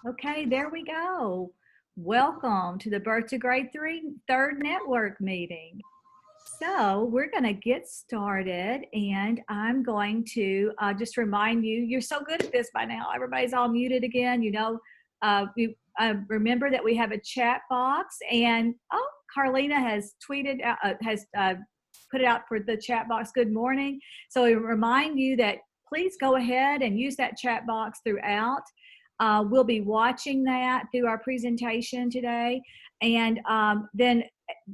Okay, there we go. Welcome to the Birth to Grade 3 Third Network meeting. So we're going to get started, and I'm going to just remind you, you're so good at this by now. Everybody's all muted again. Remember that we have a chat box, and Carlina has tweeted, has put it out for the chat box. Good morning. So we remind you that please go ahead and use that chat box throughout. We'll be watching that through our presentation today. And then,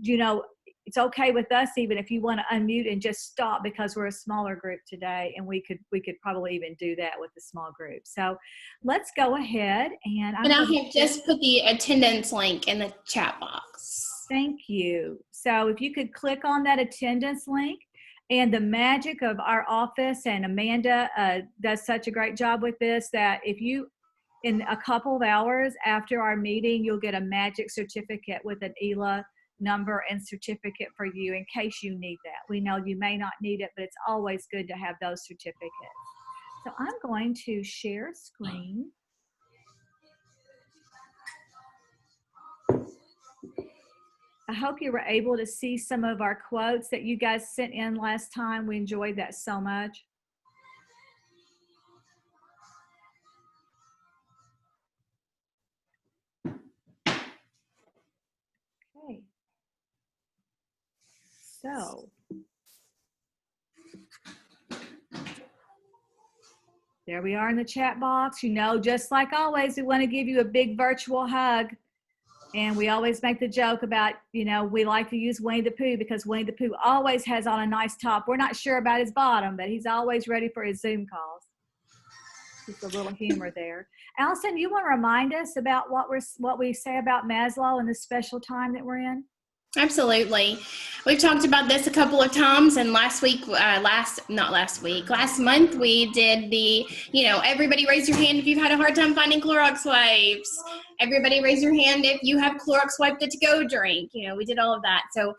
you know, it's okay with us even if you want to unmute and just stop, because we're a smaller group today, and we could probably even do that with a small group. So let's go ahead, and And I have just put the attendance link in the chat box. Thank you. So if you could click on that attendance link, and the magic of our office, and Amanda does such a great job with this, that if you, in a couple of hours after our meeting, you'll get a magic certificate with an ELA number and certificate for you in case you need that. We know you may not need it, but it's always good to have those certificates. So I'm going to share screen. I hope you were able to see some of our quotes that you guys sent in last time. We enjoyed that so much. Okay. So there we are in the chat box. You know, just like always, we want to give you a big virtual hug. And we always make the joke about, you know, we like to use Winnie the Pooh because Winnie the Pooh always has on a nice top. We're not sure about his bottom, but he's always ready for his Zoom calls. Just a little humor there. Allison, you want to remind us about what we say about Maslow and the special time that we're in? Absolutely. We've talked about this a couple of times, and last month we did the, everybody raise your hand if you've had a hard time finding Clorox wipes. Everybody raise your hand if you have Clorox wipe to go drink. We did all of that. So,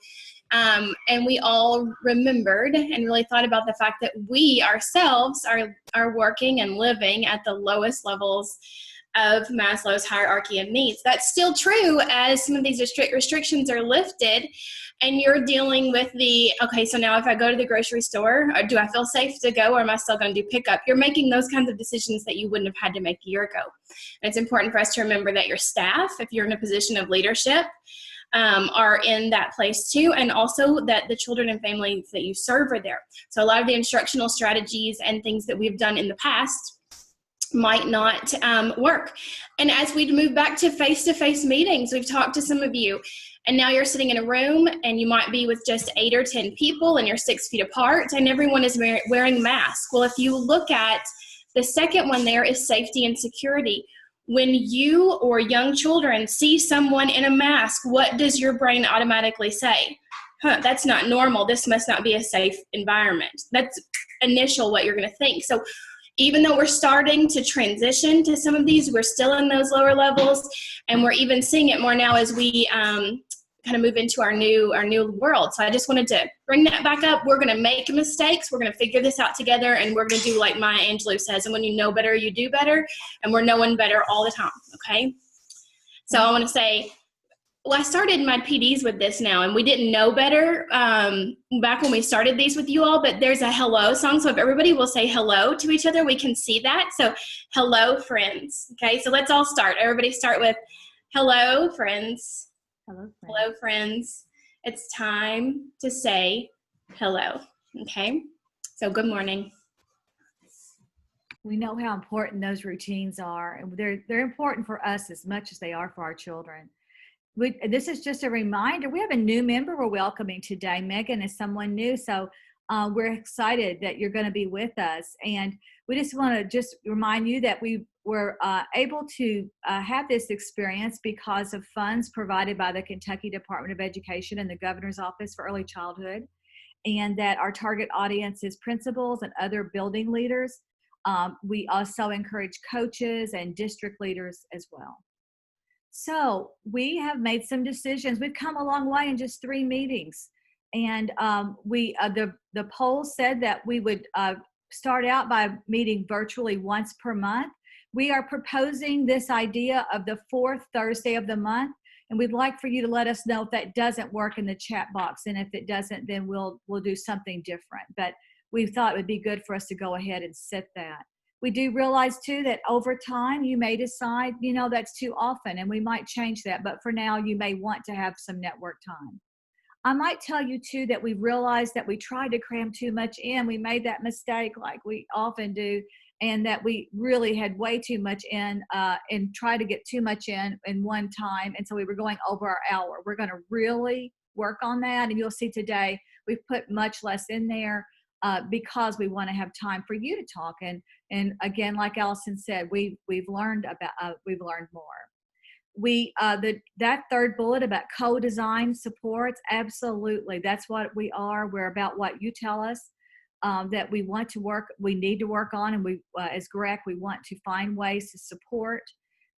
and we all remembered and really thought about the fact that we ourselves are working and living at the lowest levels of Maslow's hierarchy of needs. That's still true as some of these restrictions are lifted, and you're dealing with okay, so now if I go to the grocery store, do I feel safe to go, or am I still going to do pickup? You're making those kinds of decisions that you wouldn't have had to make a year ago. And it's important for us to remember that your staff, if you're in a position of leadership, are in that place too, and also that the children and families that you serve are there. So a lot of the instructional strategies and things that we've done in the past might not work. And as we move back to face-to-face meetings, we've talked to some of you, and now you're sitting in a room and you might be with just 8 or 10 people and you're 6 feet apart and everyone is wearing masks. Well, if you look at the second one, there is safety and security. When you or young children see someone in a mask, what does your brain automatically say? That's not normal. This must not be a safe environment. That's initial what you're going to think. So even though we're starting to transition to some of these, we're still in those lower levels, and we're even seeing it more now as we kind of move into our new world. So I just wanted to bring that back up. We're going to make mistakes. We're going to figure this out together, and we're going to do like Maya Angelou says, and when you know better, you do better, and we're knowing better all the time, okay? So I want to say, well, I started my PDs with this now, and we didn't know better back when we started these with you all, but there's a hello song, so if everybody will say hello to each other, we can see that. So hello, friends. Okay, so let's all start. Everybody start with hello, friends. Hello, friends. Hello, friends. It's time to say hello, okay? So good morning. We know how important those routines are, and they're important for us as much as they are for our children. This is just a reminder. We have a new member we're welcoming today. Megan is someone new, so we're excited that you're going to be with us. And we just want to just remind you that we were able to have this experience because of funds provided by the Kentucky Department of Education and the Governor's Office for Early Childhood, and that our target audience is principals and other building leaders. We also encourage coaches and district leaders as well. So we have made some decisions. We've come a long way in just 3 meetings. And the poll said that we would start out by meeting virtually once per month. we are proposing this idea of the fourth Thursday of the month. And we'd like for you to let us know if that doesn't work in the chat box. And if it doesn't, then we'll do something different. But we thought it would be good for us to go ahead and set that. We do realize too that over time you may decide, that's too often, and we might change that. But for now, you may want to have some network time. I might tell you too that we realized that we tried to cram too much in. We made that mistake like we often do, and that we really had way too much in and tried to get too much in one time. And so we were going over our hour. We're going to really work on that. And you'll see today we've put much less in there because we want to have time for you to talk. And again, like Allison said, we've learned more. That third bullet about co-design supports, absolutely. That's what we are. We're about what you tell us that we want to work, we need to work on. And we, as GREC, we want to find ways to support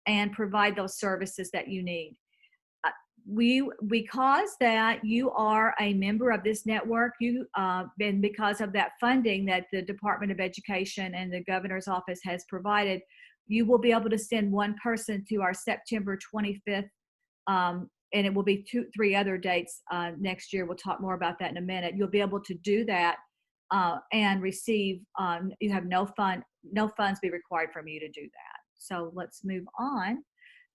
and provide those services that you need. Because that you are a member of this network, and because of that funding that the Department of Education and the Governor's Office has provided, you will be able to send one person to our September 25th, and it will be 3 other dates next year. We'll talk more about that in a minute. You'll be able to do that and receive, you have no funds be required from you to do that. So let's move on.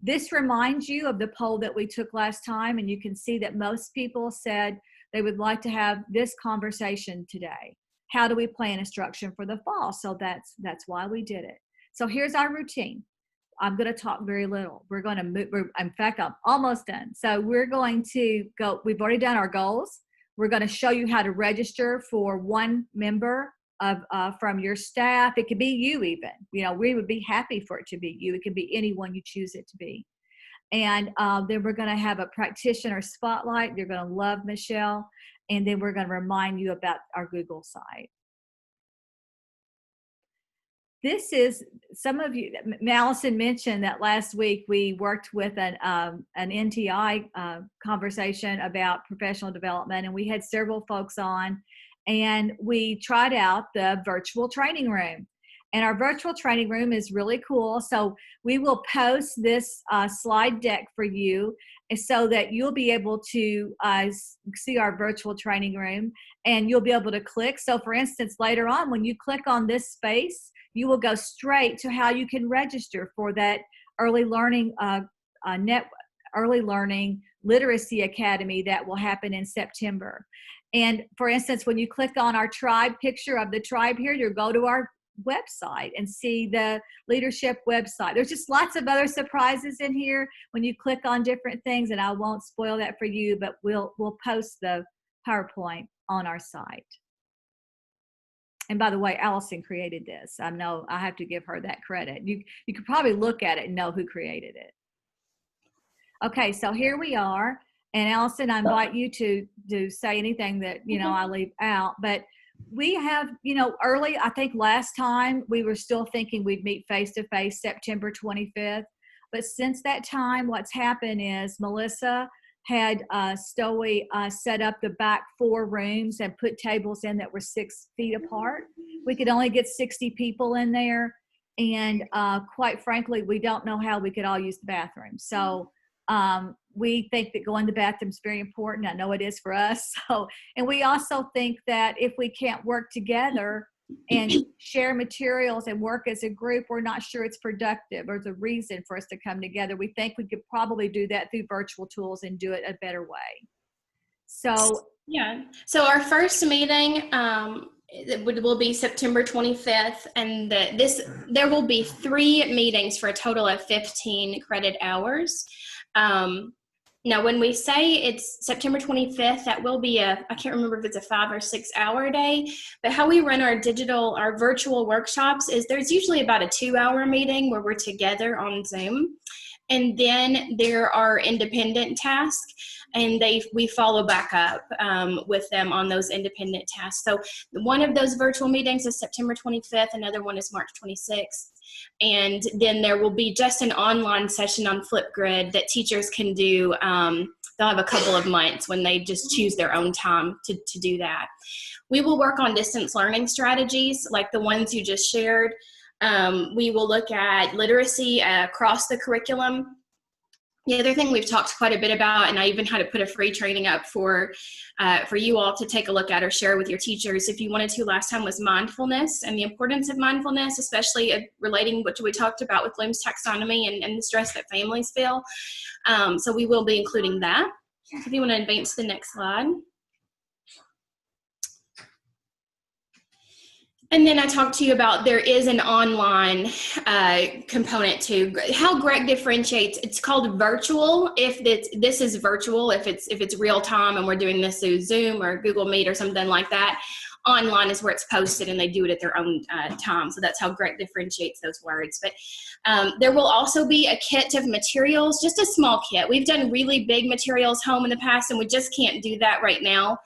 This reminds you of the poll that we took last time, and you can see that most people said they would like to have this conversation today. How do we plan instruction for the fall? So that's why we did it. So here's our routine. I'm going to talk very little. We're going to move. In fact, I'm almost done. So we're going to go. We've already done our goals. We're going to show you how to register for one member from your staff. It could be you even. We would be happy for it to be you. It could be anyone you choose it to be. And then we're going to have a practitioner spotlight. You're going to love Michelle. And then we're going to remind you about our Google site. This is, some of you, Allison mentioned that last week we worked with an NTI conversation about professional development, and we had several folks on, and we tried out the virtual training room. And our virtual training room is really cool. So we will post this slide deck for you so that you'll be able to see our virtual training room, and you'll be able to click. So for instance, later on, when you click on this space, you will go straight to how you can register for that early learning early learning literacy academy that will happen in September. And for instance, when you click on our tribe picture of the tribe here, you'll go to our website and see the leadership website. There's just lots of other surprises in here when you click on different things, and I won't spoil that for you, but we'll post the PowerPoint on our site. And by the way, Allison created this. I know I have to give her that credit. You could probably look at it and know who created it. Okay, so here we are. And Allison, I invite you to say anything that, I leave out. But we have, early, I think last time we were still thinking we'd meet face-to-face September 25th. But since that time, what's happened is Melissa had Stowey set up the back 4 rooms and put tables in that were 6 feet apart. We could only get 60 people in there. And quite frankly, we don't know how we could all use the bathroom. So we think that going to the bathroom is very important. I know it is for us. So, and we also think that if we can't work together and share materials and work as a group, we're not sure it's productive or the reason for us to come together. We think we could probably do that through virtual tools and do it a better way. So yeah. So our first meeting will be September 25th, and there will be 3 meetings for a total of 15 credit hours. Now, when we say it's September 25th, that will be I can't remember if it's a 5 or 6 hour day, but how we run our virtual workshops is there's usually about a 2-hour meeting where we're together on Zoom. And then there are independent tasks, and we follow back up with them on those independent tasks. So one of those virtual meetings is September 25th. Another one is March 26th. And then there will be just an online session on Flipgrid that teachers can do. They'll have a couple of months when they just choose their own time to do that. We will work on distance learning strategies like the ones you just shared. We will look at literacy across the curriculum. The other thing we've talked quite a bit about, and I even had to put a free training up for you all to take a look at or share with your teachers if you wanted to last time, was mindfulness and the importance of mindfulness, especially relating what we talked about with Bloom's taxonomy and the stress that families feel. So we will be including that. So if you want to advance to the next slide. And then I talked to you about there is an online component to how Greg differentiates. It's called virtual. If this is virtual, if it's real time and we're doing this through Zoom or Google Meet or something like that, online is where it's posted and they do it at their own time. So that's how Greg differentiates those words. But there will also be a kit of materials, just a small kit. We've done really big materials home in the past and we just can't do that right now.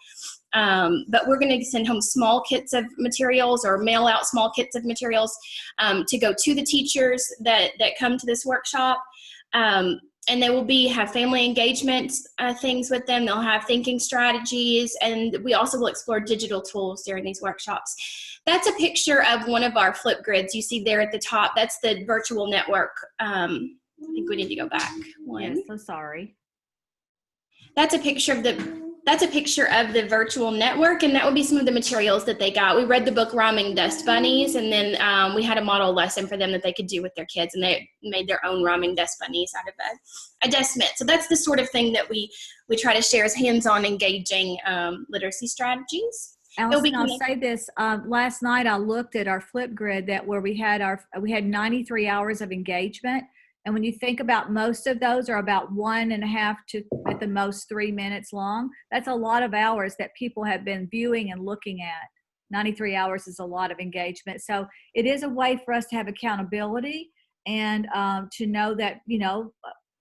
But we're going to send home small kits of materials or mail out small kits of materials to go to the teachers that come to this workshop. And they will have family engagement things with them. They'll have thinking strategies, and we also will explore digital tools during these workshops. That's a picture of one of our flip grids you see there at the top. That's the virtual network. I think we need to go back one. Yes, so sorry. That's a picture of the virtual network, and that would be some of the materials that they got. We read the book Rhyming Dust Bunnies, and then we had a model lesson for them that they could do with their kids, and they made their own rhyming dust bunnies out of a dust mitt. So that's the sort of thing that we try to share as hands-on engaging literacy strategies. Allison, I'll say this. Last night I looked at our flip grid where we had 93 hours of engagement. And when you think about most of those are about 1.5 to at the most 3 minutes long, that's a lot of hours that people have been viewing and looking at. 93 hours is a lot of engagement. So it is a way for us to have accountability and to know that,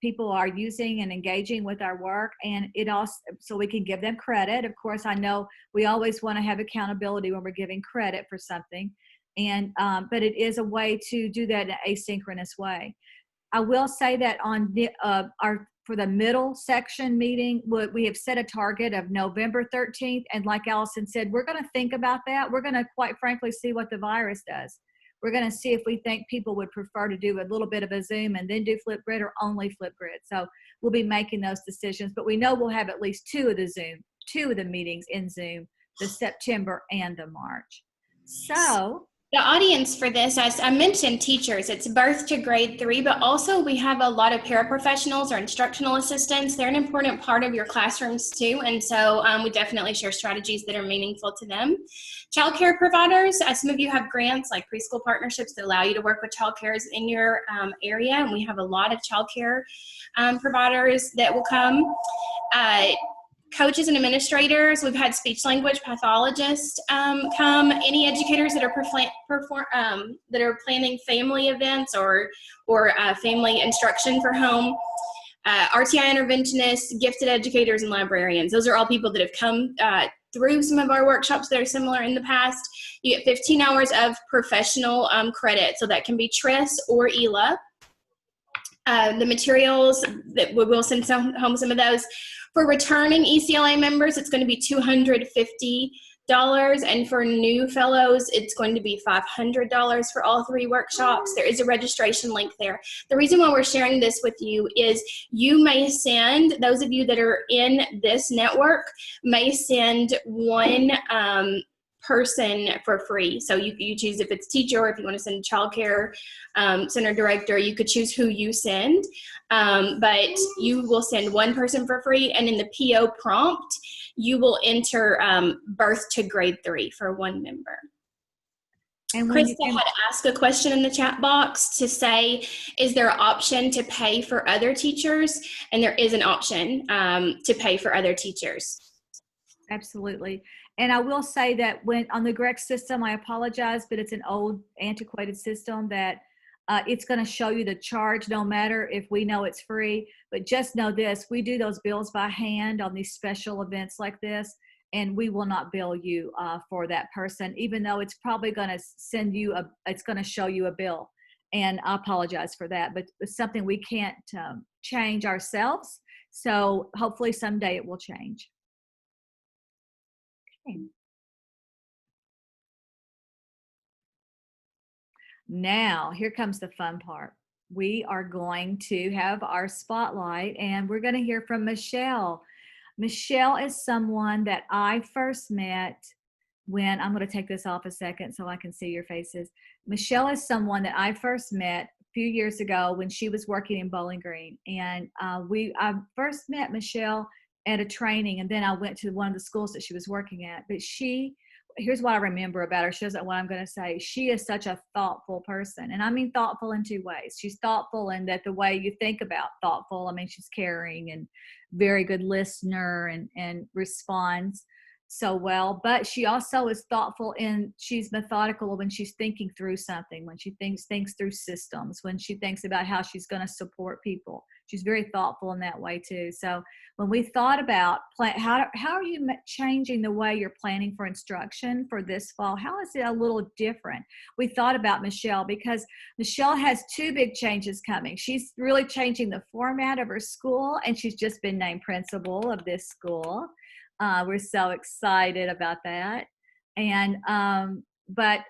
people are using and engaging with our work, and it also, so we can give them credit. Of course, I know we always want to have accountability when we're giving credit for something. And, but it is a way to do that in an asynchronous way. I will say that on for the middle section meeting, we have set a target of November 13th. And like Allison said, we're going to think about that. We're going to, quite frankly, see what the virus does. We're going to see if we think people would prefer to do a little bit of a Zoom and then do Flipgrid or only Flipgrid. So we'll be making those decisions. But we know we'll have at least two of the meetings in Zoom, the September and the March. So the audience for this, as I mentioned, teachers, it's birth to grade 3, but also we have a lot of paraprofessionals or instructional assistants. They're an important part of your classrooms too. And so we definitely share strategies that are meaningful to them. Childcare providers, some of you have grants like preschool partnerships that allow you to work with childcares in your area. And we have a lot of childcare providers that will come. Coaches and administrators, we've had speech language pathologists come, any educators that are planning family events or family instruction for home, RTI interventionists, gifted educators, and librarians. Those are all people that have come through some of our workshops that are similar in the past. You get 15 hours of professional credit, so that can be TRIS or ELA. The materials, that we'll send home some of those. For returning ECLA members, it's going to be $250, and for new fellows, it's going to be $500 for all 3 workshops. There is a registration link there. The reason why we're sharing this with you is you may send, those of you that are in this network may send one person for free. So you choose if it's teacher or if you want to send child care center director, you could choose who you send. But you will send one person for free, and in the PO prompt, you will enter birth to grade 3 for one member. And Krista had asked a question in the chat box to say, is there an option to pay for other teachers? And there is an option to pay for other teachers. Absolutely. And I will say that when on the Greg system, I apologize, but it's an old antiquated system that it's going to show you the charge no matter if we know it's free. But just know this, we do those bills by hand on these special events like this, and we will not bill you for that person, even though it's probably going to send you it's going to show you a bill. And I apologize for that, but it's something we can't change ourselves. So hopefully someday it will change. Okay. Now, here comes the fun part. We are going to have our spotlight and we're going to hear from Michelle. Michelle is someone that I first met when I'm going to take this off a second so I can see your faces. Michelle is someone that I first met a few years ago when she was working in Bowling Green. And I first met Michelle at a training, and then I went to one of the schools that she was working at. But here's what I remember about her. She doesn't what I'm going to say. She is such a thoughtful person. And I mean thoughtful in two ways. She's thoughtful in that the way you think about thoughtful, I mean, she's caring and very good listener and responds so well, but she also is thoughtful and she's methodical when she's thinking through something, when she thinks through systems, when she thinks about how she's going to support people. She's very thoughtful in that way too. So when we thought about how are you changing the way you're planning for instruction for this fall, how is it a little different? We thought about Michelle because Michelle has two big changes coming. She's really changing the format of her school, and she's just been named principal of this school. We're so excited about that. And but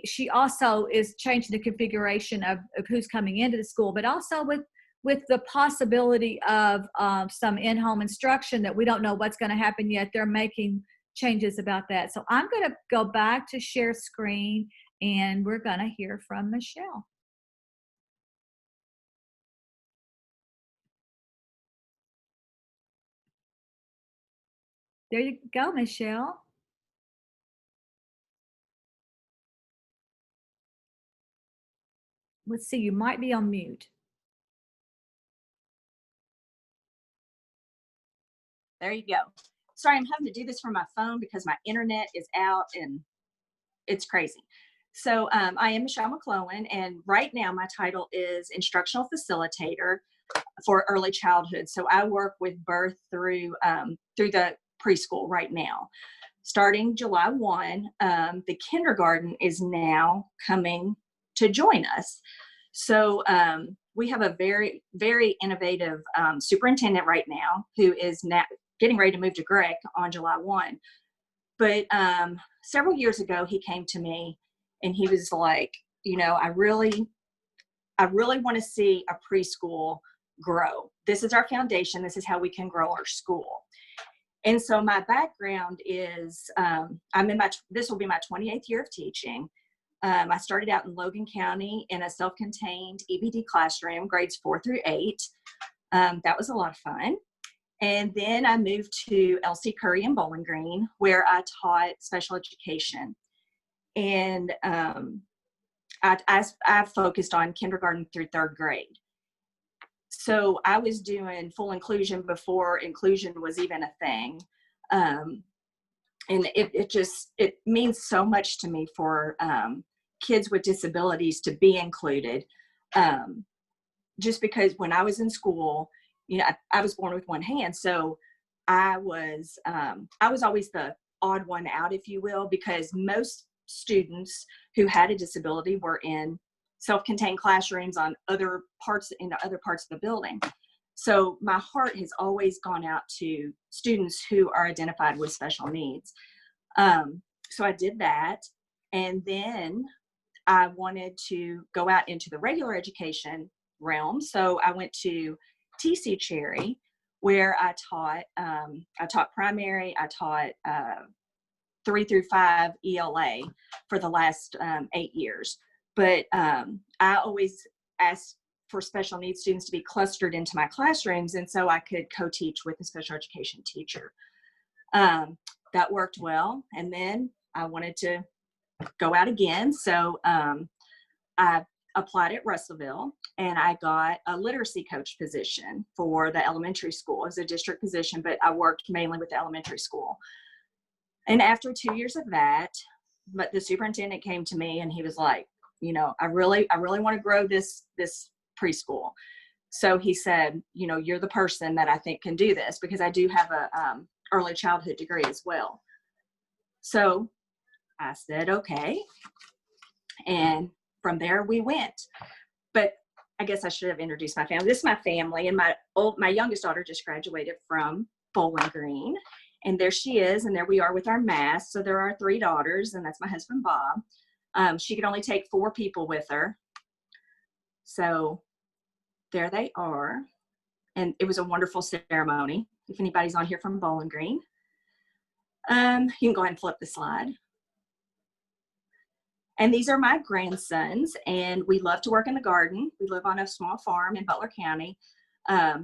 she also is changing the configuration of who's coming into the school, but also with the possibility of some in-home instruction that we don't know what's going to happen yet. They're making changes about that. So I'm going to go back to share screen, and we're going to hear from Michelle. There you go, Michelle. Let's see, you might be on mute. There you go. Sorry, I'm having to do this from my phone because my internet is out and it's crazy. So I am Michelle McClellan, and right now my title is Instructional Facilitator for Early Childhood. So I work with birth through the preschool right now. Starting July 1, the kindergarten is now coming to join us. So we have a very, very innovative superintendent right now who is now getting ready to move to Greg on July 1. But several years ago, he came to me and he was like, I really want to see a preschool grow. This is our foundation. This is how we can grow our school. And so my background is, this will be my 28th year of teaching. I started out in Logan County in a self-contained EBD classroom, grades 4 through 8. That was a lot of fun. And then I moved to L.C. Curry in Bowling Green, where I taught special education. And I focused on kindergarten through 3rd grade. So I was doing full inclusion before inclusion was even a thing. And it means so much to me for kids with disabilities to be included. Just because when I was in school, I was born with one hand. So I was always the odd one out, if you will, because most students who had a disability were in self-contained classrooms in other parts of the building. So my heart has always gone out to students who are identified with special needs. So I did that. And then I wanted to go out into the regular education realm. So I went to TC Cherry, where I taught primary, I taught 3 through 5 ELA for the last 8 years. But I always asked for special needs students to be clustered into my classrooms, and so I could co-teach with a special education teacher. That worked well, and then I wanted to go out again, so I applied at Russellville, and I got a literacy coach position for the elementary school as a district position, but I worked mainly with the elementary school. And after 2 years of that, but the superintendent came to me and he was like, I really want to grow this preschool. So he said, you're the person that I think can do this, because I do have a early childhood degree as well. So I said, okay. And from there we went. But I guess I should have introduced my family. This is my family, and my youngest daughter just graduated from Bowling Green. And there she is, and there we are with our mask. So there are 3 daughters, and that's my husband, Bob. She could only take 4 people with her. So there they are. And it was a wonderful ceremony. If anybody's on here from Bowling Green, you can go ahead and flip the slide. And these are my grandsons, and we love to work in the garden. We live on a small farm in Butler County.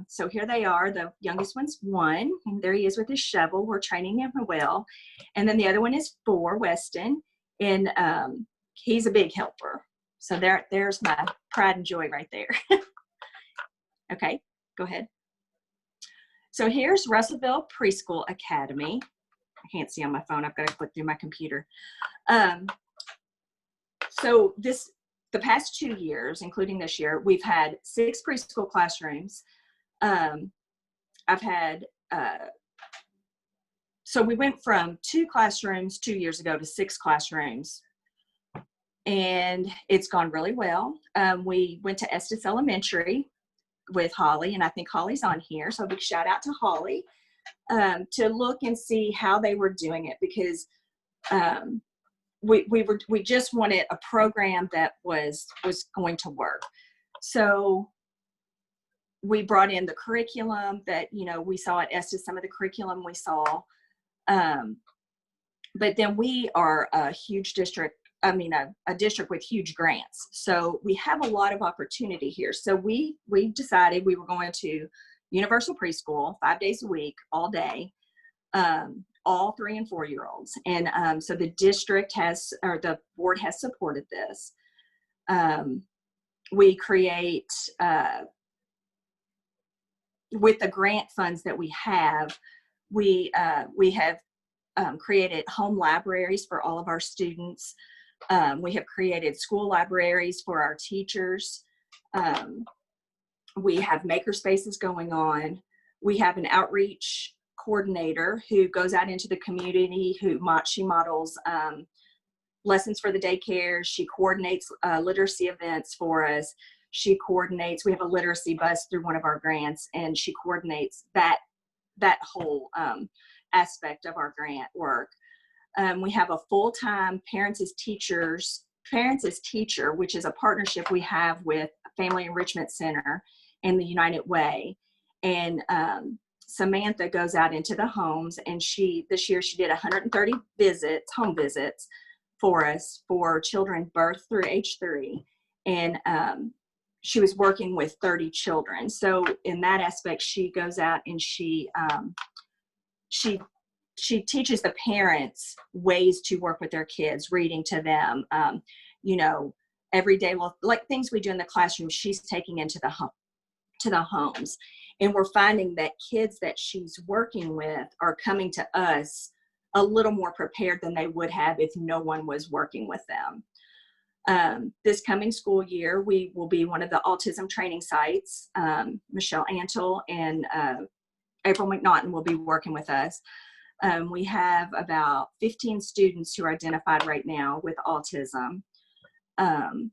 So here they are. The youngest one's 1, and there he is with his shovel. We're training him well. And then the other one is 4, Weston, and he's a big helper. So there's my pride and joy right there. Okay, go ahead. So here's Russellville Preschool Academy. I can't see on my phone. I've got to click through my computer. So the past 2 years, including this year, we've had 6 preschool classrooms. I've had, so we went from 2 classrooms 2 years ago to 6 classrooms, and it's gone really well. We went to Estes Elementary with Holly, and I think Holly's on here, so a big shout out to Holly, to look and see how they were doing it, because we just wanted a program that was going to work. So we brought in the curriculum that, we saw at Estes, some of the curriculum we saw. But then we are a huge district, a district with huge grants. So we have a lot of opportunity here. So we decided we were going to universal preschool 5 days a week, all day, all 3 and 4 year olds. And so the district the board has supported this. We create, with the grant funds that we have created home libraries for all of our students. We have created school libraries for our teachers. We have maker spaces going on. We have an outreach coordinator who goes out into the community, she models lessons for the daycare. She coordinates literacy events for us. She coordinates, we have a literacy bus through one of our grants, and she coordinates that whole aspect of our grant work. We have a full-time Parents as Teacher, which is a partnership we have with Family Enrichment Center and the United Way. And Samantha goes out into the homes, and this year she did 130 home visits for us for children birth through age 3. And she was working with 30 children. So in that aspect, she goes out and she teaches the parents ways to work with their kids, reading to them, every day, like things we do in the classroom, she's taking into the homes. And we're finding that kids that she's working with are coming to us a little more prepared than they would have if no one was working with them. This coming school year, we will be one of the autism training sites. Michelle Antle and April McNaughton will be working with us. We have about 15 students who are identified right now with autism. And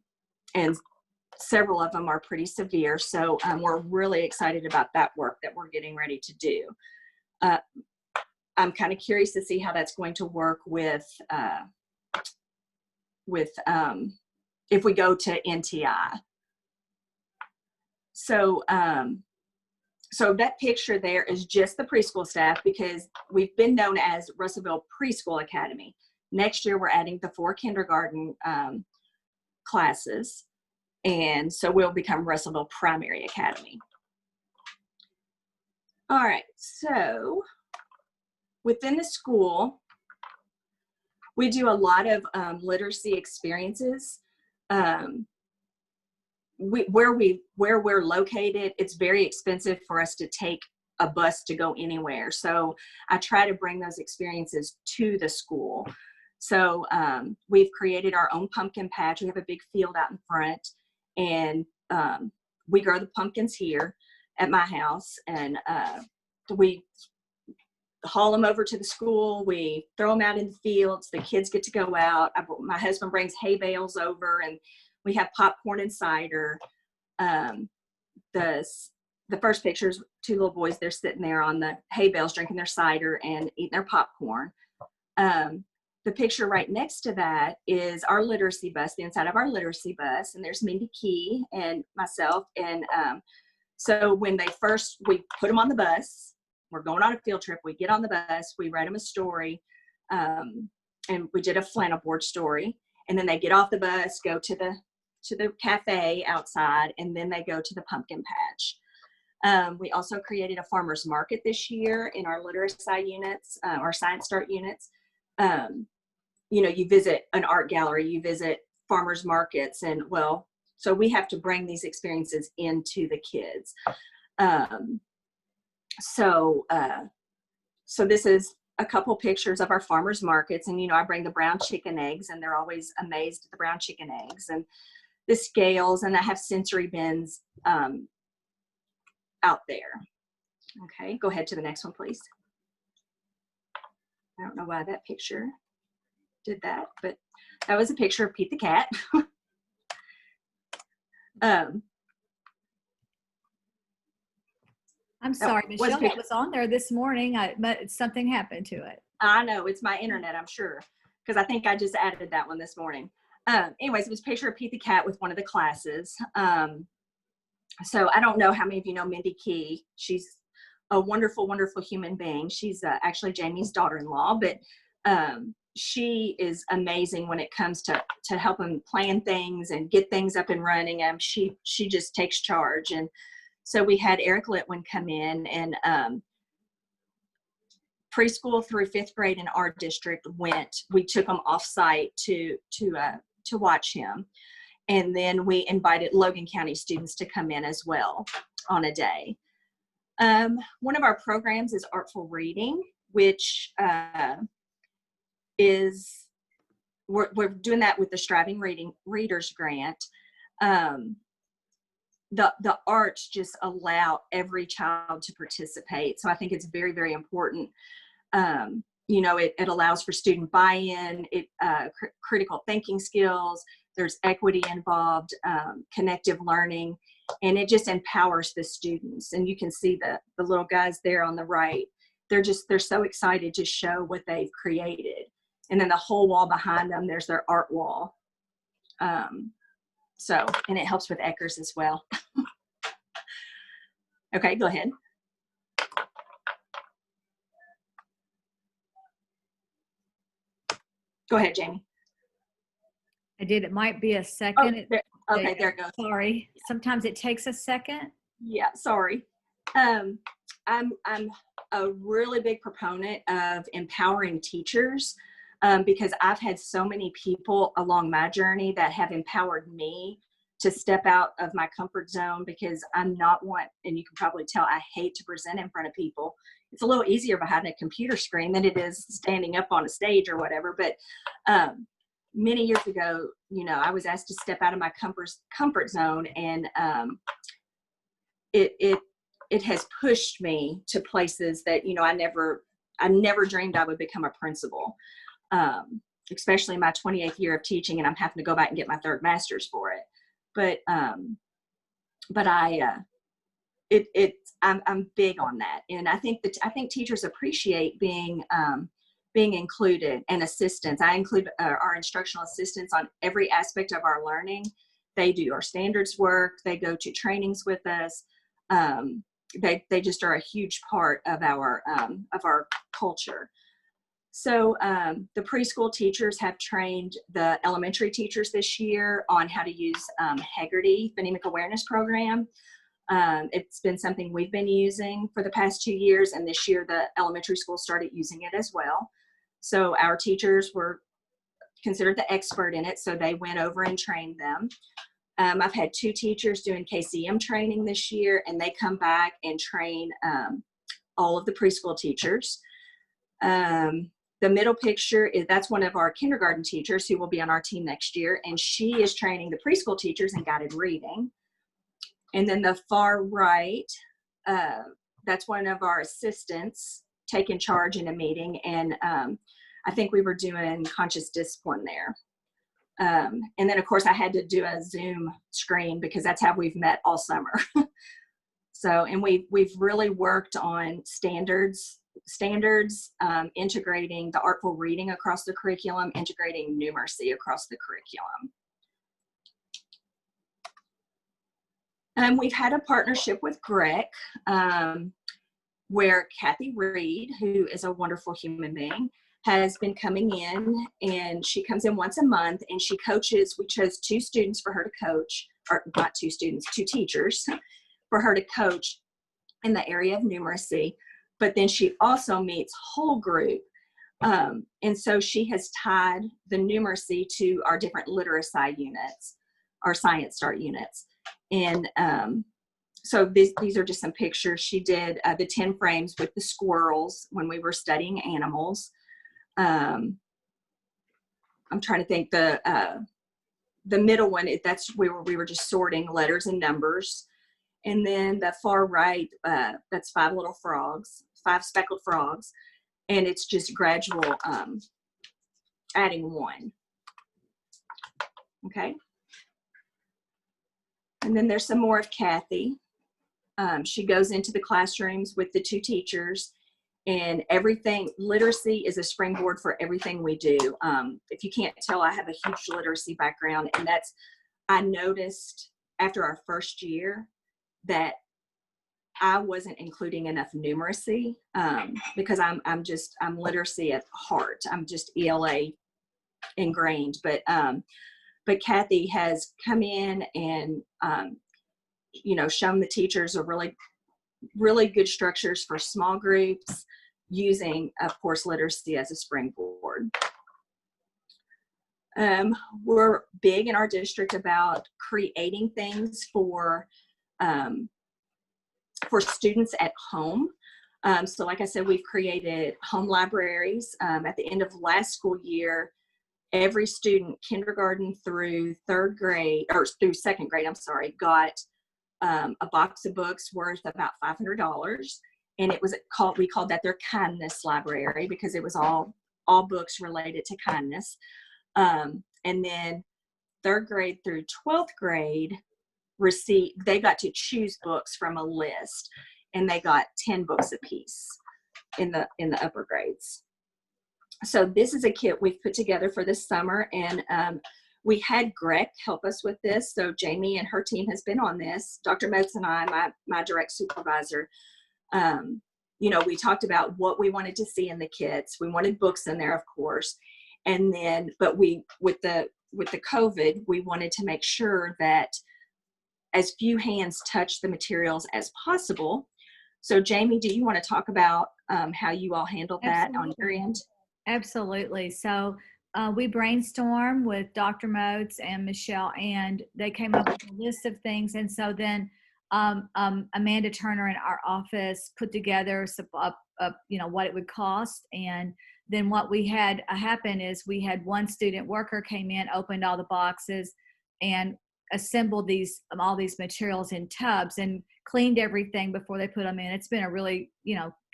several of them are pretty severe. So we're really excited about that work that we're getting ready to do. I'm kind of curious to see how that's going to work with if we go to NTI. So that picture there is just the preschool staff, because we've been known as Russellville Preschool Academy. Next year, we're adding the 4 kindergarten classes. And so we'll become Russellville Primary Academy. All right, so within the school, we do a lot of literacy experiences. Where we're located, it's very expensive for us to take a bus to go anywhere. So I try to bring those experiences to the school. So we've created our own pumpkin patch. We have a big field out in front, and we grow the pumpkins here at my house, and we haul them over to the school. We throw them out in the fields. The kids get to go out. My husband brings hay bales over, and we have popcorn and cider. The first picture is 2 little boys. They're sitting there on the hay bales drinking their cider and eating their popcorn. the picture right next to that is our literacy bus, the inside of our literacy bus. And there's Mindy Key and myself. And so when we put them on the bus, we're going on a field trip, we get on the bus, we write them a story, and we did a flannel board story. And then they get off the bus, go to the cafe outside, and then they go to the pumpkin patch. We also created a farmer's market this year in our literacy units, our Science Start units. You visit an art gallery, you visit farmers markets, and so we have to bring these experiences into the kids. So this is a couple pictures of our farmers markets, and I bring the brown chicken eggs, and they're always amazed at the brown chicken eggs, and the scales, and I have sensory bins out there. Okay, go ahead to the next one, please. I don't know why that picture did that, but that was a picture of Pete the cat. I'm sorry, Michelle, that was on there this morning, but something happened to it. I know, it's my internet, I'm sure, because I think I just added that one this morning. Anyways, it was a picture of Pete the cat with one of the classes. So I don't know how many of you know Mindy Key. She's a wonderful, wonderful human being. She's actually Jamie's daughter-in-law, but she is amazing when it comes to helping plan things and get things up and running. She just takes charge. And so we had Eric Litwin come in, and preschool through 5th grade in our district we took them off site to watch him. And then we invited Logan County students to come in as well on a day. One of our programs is Artful Reading, which we're doing that with the Striving Readers Grant. The arts just allow every child to participate. So I think it's very, very important. It allows for student buy-in, critical thinking skills, there's equity involved, connective learning, and it just empowers the students. And you can see the little guys there on the right. They're so excited to show what they've created. And then the whole wall behind them, there's their art wall. And it helps with Eckers as well. Okay, go ahead. Go ahead, Jamie. I did. It might be a second. There it goes. Sorry. Sometimes it takes a second. Yeah, sorry. I'm a really big proponent of empowering teachers because I've had so many people along my journey that have empowered me to step out of my comfort zone, because I'm not one, and you can probably tell I hate to present in front of people. It's a little easier behind a computer screen than it is standing up on a stage or whatever. But many years ago, I was asked to step out of my comfort zone, and it has pushed me to places that I never dreamed I would become a principal, especially in my 28th year of teaching, and I'm having to go back and get my 3rd master's for it. But I'm big on that, and I think teachers appreciate being included, and assistants. I include our instructional assistants on every aspect of our learning. They do our standards work. They go to trainings with us. They just are a huge part of our culture. So the preschool teachers have trained the elementary teachers this year on how to use Heggerty Phonemic Awareness Program. It's been something we've been using for the past 2 years, and this year the elementary school started using it as well. So our teachers were considered the expert in it, so they went over and trained them. I've had 2 teachers doing KCM training this year, and they come back and train all of the preschool teachers. The middle picture that's one of our kindergarten teachers who will be on our team next year, and she is training the preschool teachers in guided reading. And then the far right, that's one of our assistants taking charge in a meeting, and I think we were doing conscious discipline there. And then of course I had to do a Zoom screen because that's how we've met all summer. So, and we've really worked on standards standards, integrating the artful reading across the curriculum, integrating numeracy across the curriculum. We've had a partnership with GREC, where Kathy Reed, who is a wonderful human being, has been coming in, and she comes in once a month and she coaches. We chose 2 students for her to coach, or not 2 students, 2 teachers for her to coach in the area of numeracy. But then she also meets whole group. And so she has tied the numeracy to our different literacy units, our science start units. And so these are just some pictures. She did the 10 frames with the squirrels when we were studying animals. I'm trying to think, the middle one, that's where we were just sorting letters and numbers. And then the far right, that's 5 little frogs, 5 speckled frogs. And it's just gradual adding 1. Okay. And then there's some more of Kathy. She goes into the classrooms with the 2 teachers, and everything, literacy is a springboard for everything we do. If you can't tell, I have a huge literacy background, and I noticed after our first year that I wasn't including enough numeracy, because I'm literacy at heart. I'm just ELA ingrained, but Kathy has come in and, shown the teachers a really, really good structures for small groups, using, of course, literacy as a springboard. We're big in our district about creating things for students at home. So like I said, we've created home libraries. At the end of last school year, every student, kindergarten through 3rd grade, or through 2nd grade, got a box of books worth about $500. And it was we called that their kindness library, because it was all books related to kindness. And then 3rd grade through 12th grade they got to choose books from a list, and they got 10 books apiece in the upper grades. So this is a kit we've put together for this summer, and we had GREC help us with this. So Jamie and her team has been on this. Dr. Motes and I, my direct supervisor, we talked about what we wanted to see in the kits. We wanted books in there, of course. And then, but with the COVID, we wanted to make sure that as few hands touch the materials as possible. So Jamie, do you want to talk about how you all handled that on your end? Absolutely. So we brainstormed with Dr. Motes and Michelle, and they came up with a list of things. And so then Amanda Turner in our office put together what it would cost. And then what we had happen is we had one student worker came in, opened all the boxes, and assembled all these materials in tubs and cleaned everything before they put them in. It's been a really,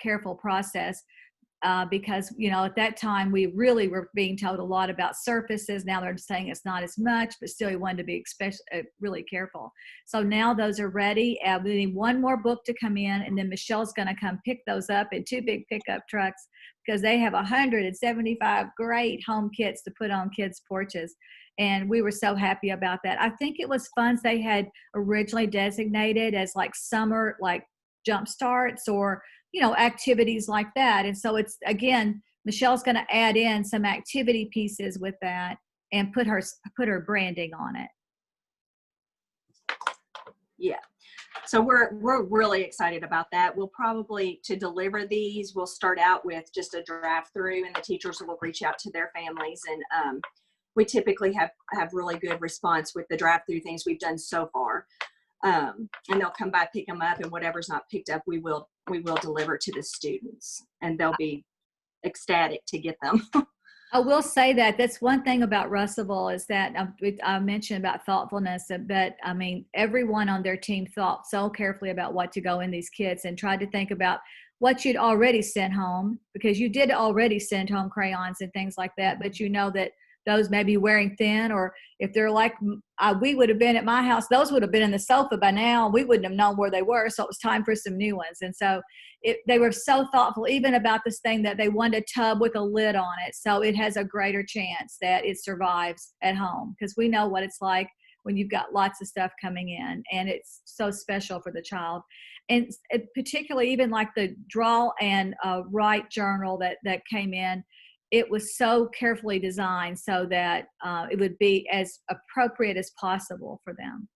careful process. Because, at that time we really were being told a lot about surfaces. Now they're saying it's not as much, but still we wanted to be really careful. So now those are ready. We need one more book to come in, and then Michelle's going to come pick those up in 2 big pickup trucks, because they have 175 great home kits to put on kids' porches. And we were so happy about that. I think it was funds they had originally designated as like summer, like jump starts or activities like that. And so it's, again, Michelle's going to add in some activity pieces with that and put her branding on it. Yeah. So we're really excited about that. We'll probably, to deliver these, we'll start out with just a draft through, and the teachers will reach out to their families. And we typically have really good response with the draft through things we've done so far. And they'll come by, pick them up, and whatever's not picked up, we will deliver to the students, and they'll be ecstatic to get them. I will say that's one thing about Russellville is that I mentioned about thoughtfulness, but I mean, everyone on their team thought so carefully about what to go in these kits and tried to think about what you'd already sent home, because you did already send home crayons and things like that, but that those maybe wearing thin, or if they're like we would have been at my house, those would have been in the sofa by now. We wouldn't have known where they were. So it was time for some new ones. And so they were so thoughtful even about this thing that they wanted a tub with a lid on it. So it has a greater chance that it survives at home, because we know what it's like when you've got lots of stuff coming in, and it's so special for the child. And particularly even like the draw and write journal that came in, it was so carefully designed so that it would be as appropriate as possible for them.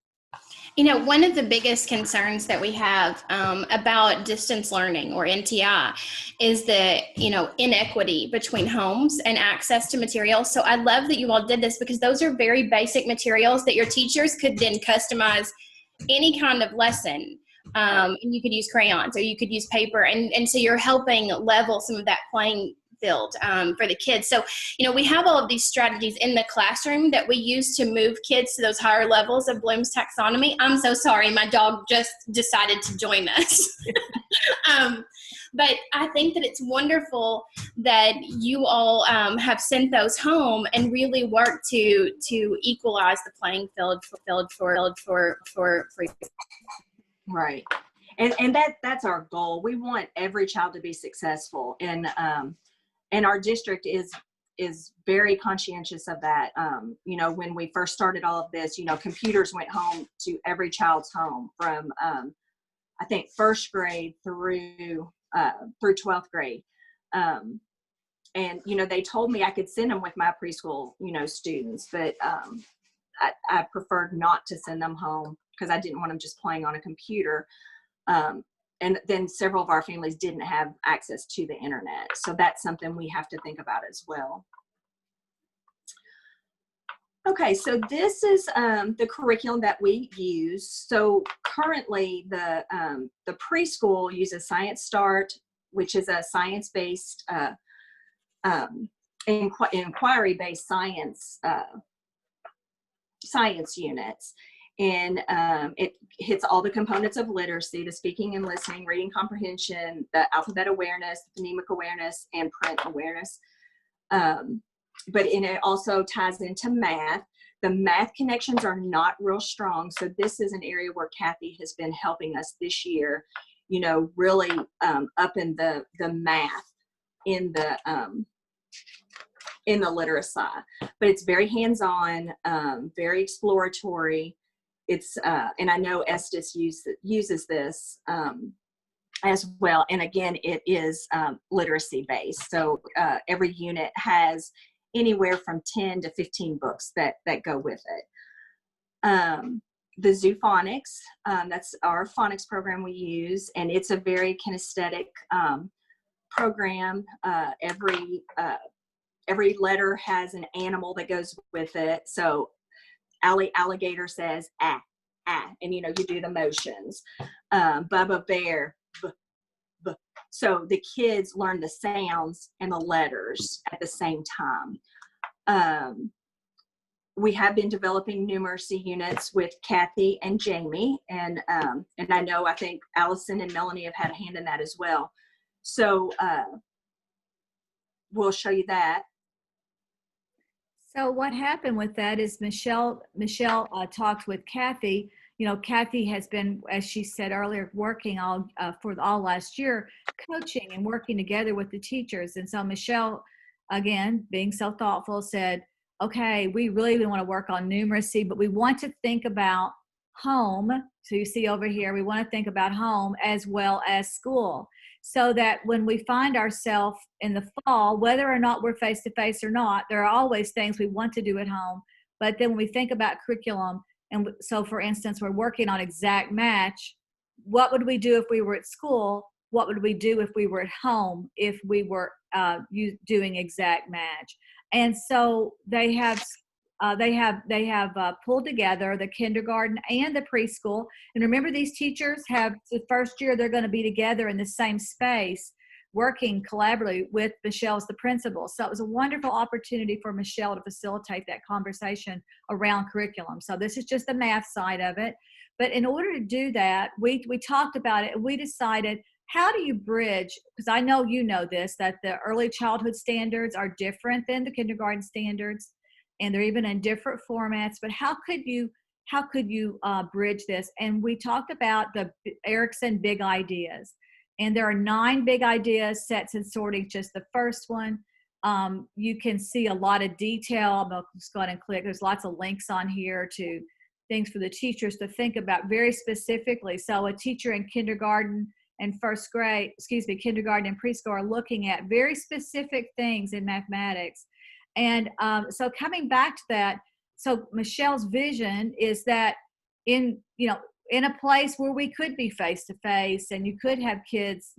One of the biggest concerns that we have about distance learning, or NTI, is the, inequity between homes and access to materials. So I love that you all did this, because those are very basic materials that your teachers could then customize any kind of lesson. And you could use crayons, or you could use paper. And so you're helping level some of that playing field for the kids. So, we have all of these strategies in the classroom that we use to move kids to those higher levels of Bloom's taxonomy. I'm so sorry. My dog just decided to join us. But I think that it's wonderful that you all have sent those home and really work to equalize the playing field for Right. And that's our goal. We want every child to be successful. And our district is very conscientious of that. When we first started all of this, computers went home to every child's home from, I think, first grade through 12th grade. And, they told me I could send them with my preschool, students, but I preferred not to send them home because I didn't want them just playing on a computer. And then several of our families didn't have access to the internet. So that's something we have to think about as well. Okay, so this is the curriculum that we use. So currently the preschool uses Science Start, which is a science-based, inquiry-based science units. And it hits all the components of literacy: the speaking and listening, reading comprehension, the alphabet awareness, phonemic awareness, and print awareness. But it also ties into math. The math connections are not real strong. So this is an area where Kathy has been helping us this year, really up in the math in the literacy. But it's very hands-on, very exploratory. It's and I know Estes uses this as well. And again, it is literacy based. So every unit has anywhere from 10 to 15 books that go with it. The Zoophonics, that's our phonics program we use, and it's a very kinesthetic program. Every letter has an animal that goes with it. So alligator says ah, ah, and you do the motions. Bubba Bear, b, b. So the kids learn the sounds and the letters at the same time. We have been developing numeracy units with Kathy and Jamie, and I think Allison and Melanie have had a hand in that as well. So we'll show you that. So what happened with that is Michelle talked with Kathy. Kathy has been, as she said earlier, working for all last year, coaching and working together with the teachers. And so Michelle, again, being so thoughtful, said, okay, we really want to work on numeracy, but we want to think about home. So you see over here, we want to think about home as well as school, so that when we find ourselves in the fall, whether or not we're face-to-face or not, there are always things we want to do at home. But then when we think about curriculum, and so for instance, we're working on exact match, what would we do if we were at school? What would we do if we were at home, if we were doing exact match? And so they have pulled together the kindergarten and the preschool. And remember, these teachers have the first year they're going to be together in the same space, working collaboratively with Michelle as the principal. So it was a wonderful opportunity for Michelle to facilitate that conversation around curriculum. So this is just the math side of it. But in order to do that, we talked about it, and we decided, how do you bridge, because I know you know this, that the early childhood standards are different than the kindergarten standards. and they're even in different formats. But how could you bridge this? And we talked about the Erikson big ideas, and there are 9 big ideas. Sets and sorting, just the first one. You can see a lot of detail. I'll just go ahead and click. There's lots of links on here to things for the teachers to think about very specifically. So a teacher in kindergarten and kindergarten and preschool are looking at very specific things in mathematics. And so coming back to that, so Michelle's vision is that in a place where we could be face to face and you could have kids,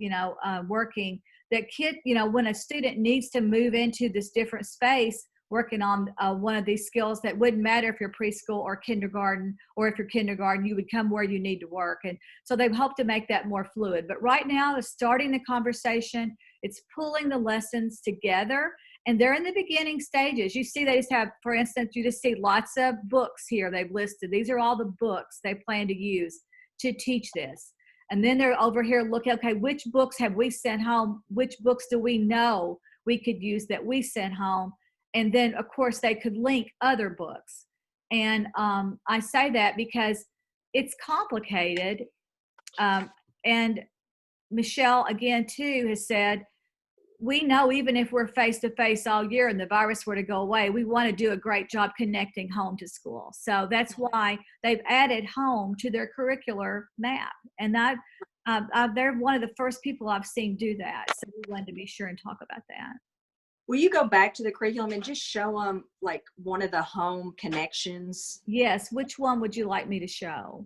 working, when a student needs to move into this different space, working on one of these skills, that wouldn't matter if you're preschool or kindergarten, or if you're kindergarten, you would come where you need to work. And so they've hoped to make that more fluid. But right now, it's starting the conversation. It's pulling the lessons together, and they're in the beginning stages. You see, they just have, for instance, you just see lots of books here they've listed. These are all the books they plan to use to teach this. And then they're over here looking, okay, which books have we sent home? Which books do we know we could use that we sent home? And then, of course, they could link other books. And I say that because it's complicated. And Michelle, again, too, has said, we know even if we're face-to-face all year and the virus were to go away, we want to do a great job connecting home to school. So that's why they've added home to their curricular map. And they're one of the first people I've seen do that. So we wanted to be sure and talk about that. Will you go back to the curriculum and just show them like one of the home connections? Yes. Which one would you like me to show?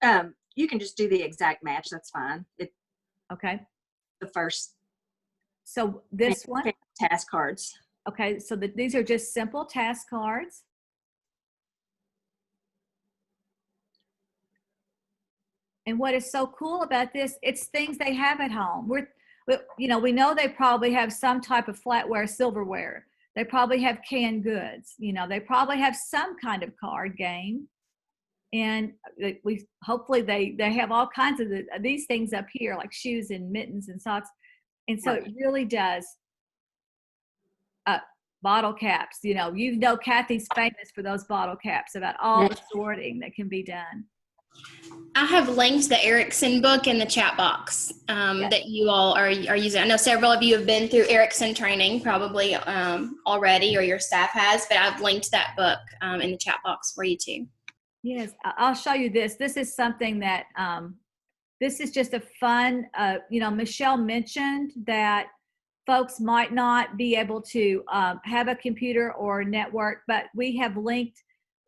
You can just do the exact match. That's fine. Okay. The first. So this one? Task cards. Okay. So these are just simple task cards. And what is so cool about this, it's things they have at home. We know they probably have some type of flatware, silverware. They probably have canned goods. They probably have some kind of card game. And hopefully they have all kinds of these things up here, like shoes and mittens and socks. And so it really does. Bottle caps, Kathy's famous for those bottle caps, about all the sorting that can be done. I have linked the Erikson book in the chat box that you all are using. I know several of you have been through Erikson training probably already, or your staff has, but I've linked that book in the chat box for you too. Yes, I'll show you this. This is something that, this is just a fun, Michelle mentioned that folks might not be able to have a computer or network, but we have linked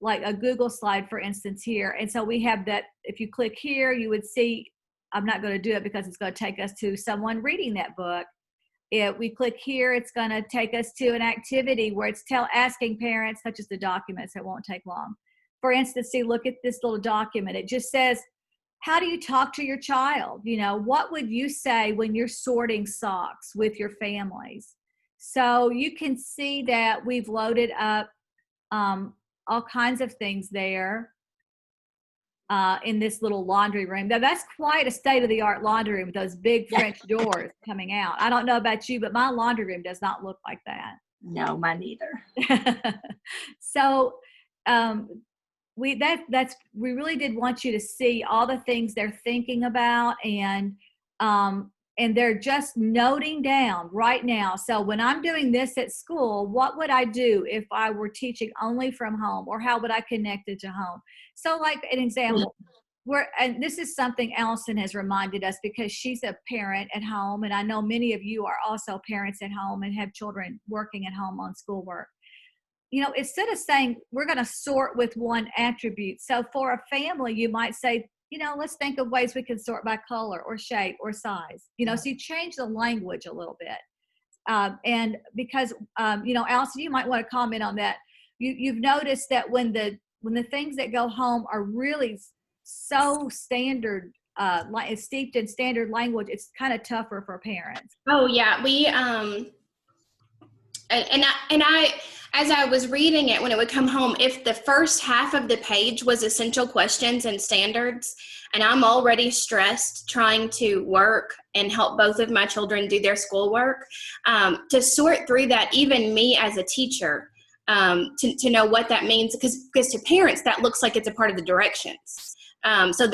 like a Google slide, for instance, here. And so we have that. If you click here, you would see, I'm not going to do it because it's going to take us to someone reading that book. If we click here, it's going to take us to an activity where it's asking parents, such as the documents. It won't take long. For instance, see, look at this little document. It just says, how do you talk to your child? What would you say when you're sorting socks with your families? So you can see that we've loaded up all kinds of things there in this little laundry room. Now, that's quite a state-of-the-art laundry room with those big French doors coming out. I don't know about you, but my laundry room does not look like that. No, mine neither. So we really did want you to see all the things they're thinking about, and they're just noting down right now. So when I'm doing this at school, what would I do if I were teaching only from home, or how would I connect it to home? So like an example, and this is something Allison has reminded us, because she's a parent at home, and I know many of you are also parents at home and have children working at home on schoolwork. Instead of saying we're going to sort with one attribute, so for a family, you might say, let's think of ways we can sort by color or shape or size. So you change the language a little bit. And because, Allison, you might want to comment on that. You've noticed that when the things that go home are really so standard, like steeped in standard language, it's kind of tougher for parents. Oh yeah, we I as I was reading it, when it would come home, if the first half of the page was essential questions and standards, and I'm already stressed trying to work and help both of my children do their schoolwork, to sort through that, even me as a teacher, to know what that means, because to parents that looks like it's a part of the directions. So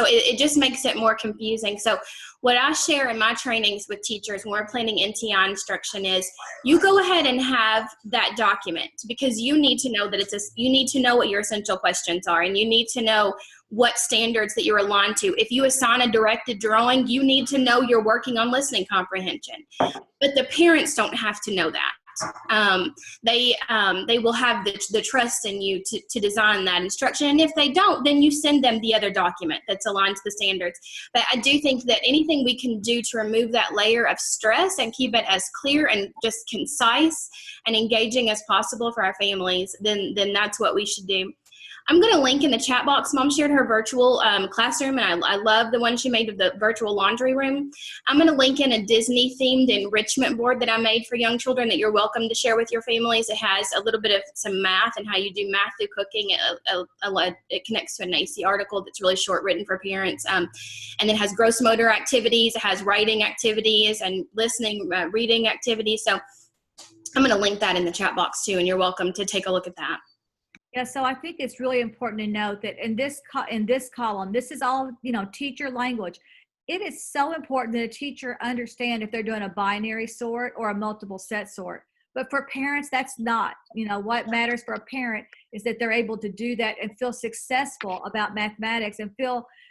it just makes it more confusing. So what I share in my trainings with teachers when we're planning NTI instruction is you go ahead and have that document, because you need to know that you need to know what your essential questions are, and you need to know what standards that you're aligned to. If you assign a directed drawing, you need to know you're working on listening comprehension. But the parents don't have to know that. They will have the trust in you to design that instruction. And if they don't, then you send them the other document that's aligned to the standards. But I do think that anything we can do to remove that layer of stress and keep it as clear and just concise and engaging as possible for our families, then that's what we should do. I'm going to link in the chat box. Mom shared her virtual classroom, and I love the one she made of the virtual laundry room. I'm going to link in a Disney-themed enrichment board that I made for young children that you're welcome to share with your families. It has a little bit of some math and how you do math through cooking. It connects to a NACCE article that's really short, written for parents. And then it has gross motor activities. It has writing activities and listening, reading activities. So I'm going to link that in the chat box too, and you're welcome to take a look at that. Yeah, so I think it's really important to note that in this column, this is all, teacher language. It is so important that a teacher understand if they're doing a binary sort or a multiple set sort. But for parents, that's not. What matters for a parent is that they're able to do that and feel successful about mathematics and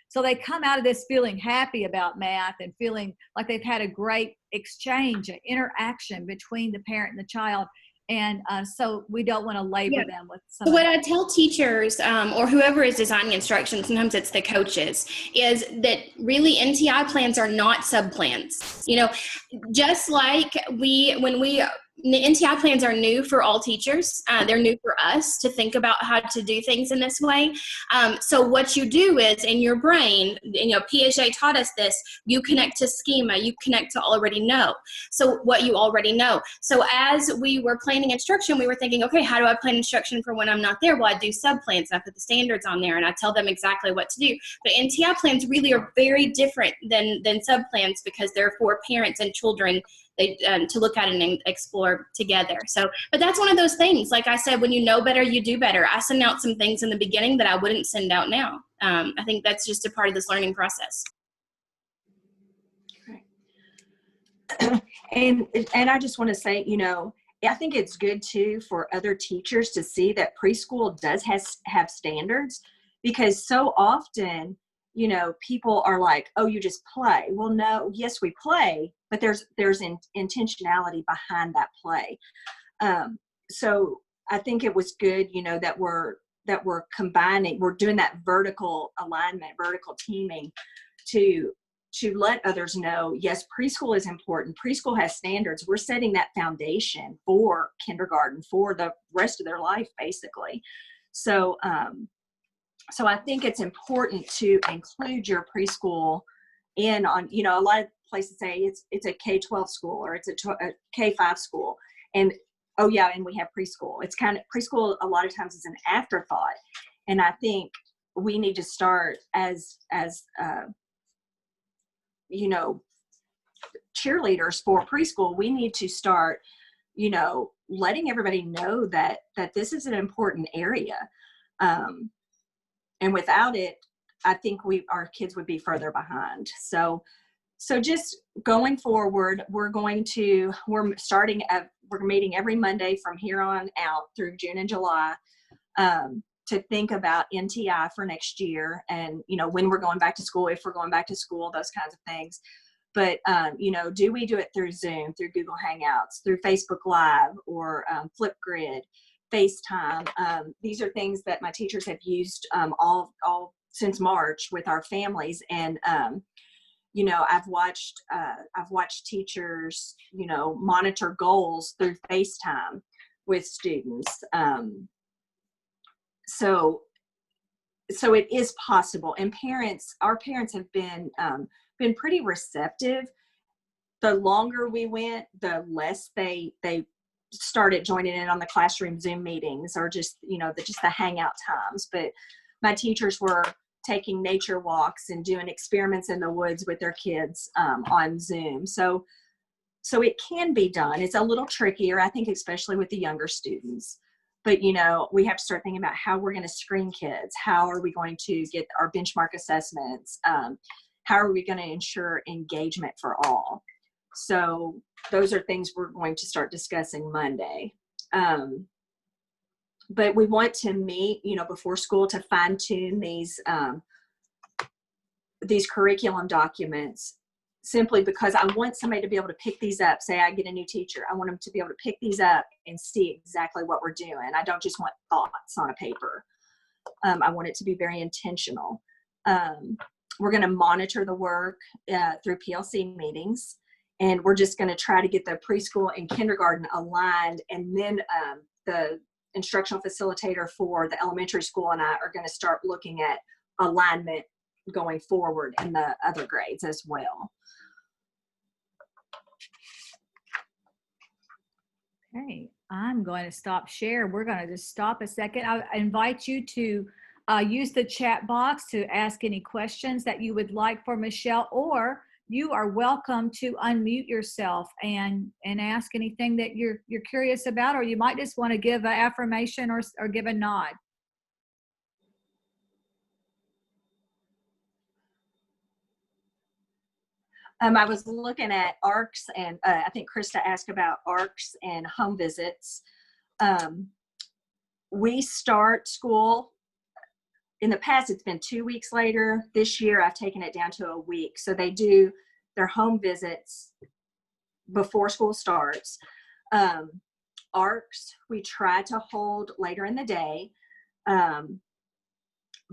so they come out of this feeling happy about math and feeling like they've had a great exchange, an interaction between the parent and the child. And so we don't want to labor them with So what I tell teachers or whoever is designing instruction, sometimes it's the coaches, is that really NTI plans are not sub-plans. Just like NTI plans are new for all teachers. They're new for us to think about how to do things in this way. So what you do is in your brain, Piaget taught us this, you connect to schema, you connect to already know. So what you already know. So as we were planning instruction, we were thinking, okay, how do I plan instruction for when I'm not there? Well, I do sub-plans. I put the standards on there and I tell them exactly what to do. But NTI plans really are very different than sub-plans, because they're for parents and children to look at and explore together. So, but that's one of those things. Like I said, when you know better, you do better. I send out some things in the beginning that I wouldn't send out now. I think that's just a part of this learning process. And I just want to say, I think it's good too for other teachers to see that preschool does have standards, because so often, people are like, oh, you just play. Well, no, yes, we play, but there's intentionality behind that play. So I think it was good, that we're combining, we're doing that vertical alignment, vertical teaming to let others know, yes, preschool is important. Preschool has standards. We're setting that foundation for kindergarten, for the rest of their life, basically. So I think it's important to include your preschool in on, a lot of places say it's a K-12 school or it's a K-5 school. And, oh yeah, and we have preschool. It's kind of, preschool a lot of times is an afterthought. And I think we need to start as cheerleaders for preschool. We need to start, letting everybody know that this is an important area. And without it, I think our kids would be further behind. So just going forward, we're meeting every Monday from here on out through June and July to think about NTI for next year, and when we're going back to school, if we're going back to school, those kinds of things. But do we do it through Zoom, through Google Hangouts, through Facebook Live, or Flipgrid, FaceTime? These are things that my teachers have used all since March with our families, and I've watched teachers monitor goals through FaceTime with students. So it is possible, and our parents have been pretty receptive. The longer we went, the less they started joining in on the classroom Zoom meetings, or just the hangout times. But my teachers were taking nature walks and doing experiments in the woods with their kids on Zoom. So it can be done. It's a little trickier, I think, especially with the younger students. But, we have to start thinking about how we're going to screen kids. How are we going to get our benchmark assessments? How are we going to ensure engagement for all? So those are things we're going to start discussing Monday. But we want to meet, before school to fine tune these curriculum documents, simply because I want somebody to be able to pick these up. Say I get a new teacher, I want them to be able to pick these up and see exactly what we're doing. I don't just want thoughts on a paper. I want it to be very intentional. We're going to monitor the work through PLC meetings, and we're just going to try to get the preschool and kindergarten aligned, and then the instructional facilitator for the elementary school and I are going to start looking at alignment going forward in the other grades as well. Okay, I'm going to stop share. We're going to just stop a second. I invite you to use the chat box to ask any questions that you would like for Michelle, or you are welcome to unmute yourself and ask anything that you're curious about, or you might just want to give an affirmation or give a nod. I was looking at ARCs, and I think Krista asked about ARCs and home visits. We start school, in the past it's been 2 weeks later. This year I've taken it down to a week. So they do their home visits before school starts. ARCs we try to hold later in the day.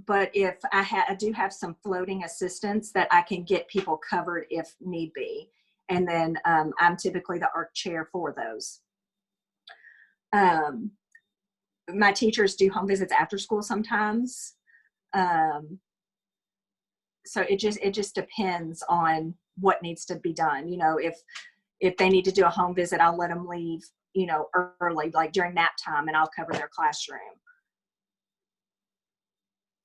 But if I do have some floating assistants that I can get people covered if need be. And then I'm typically the ARC chair for those. My teachers do home visits after school sometimes. So it just depends on what needs to be done. If they need to do a home visit, I'll let them leave, early, like during nap time, and I'll cover their classroom.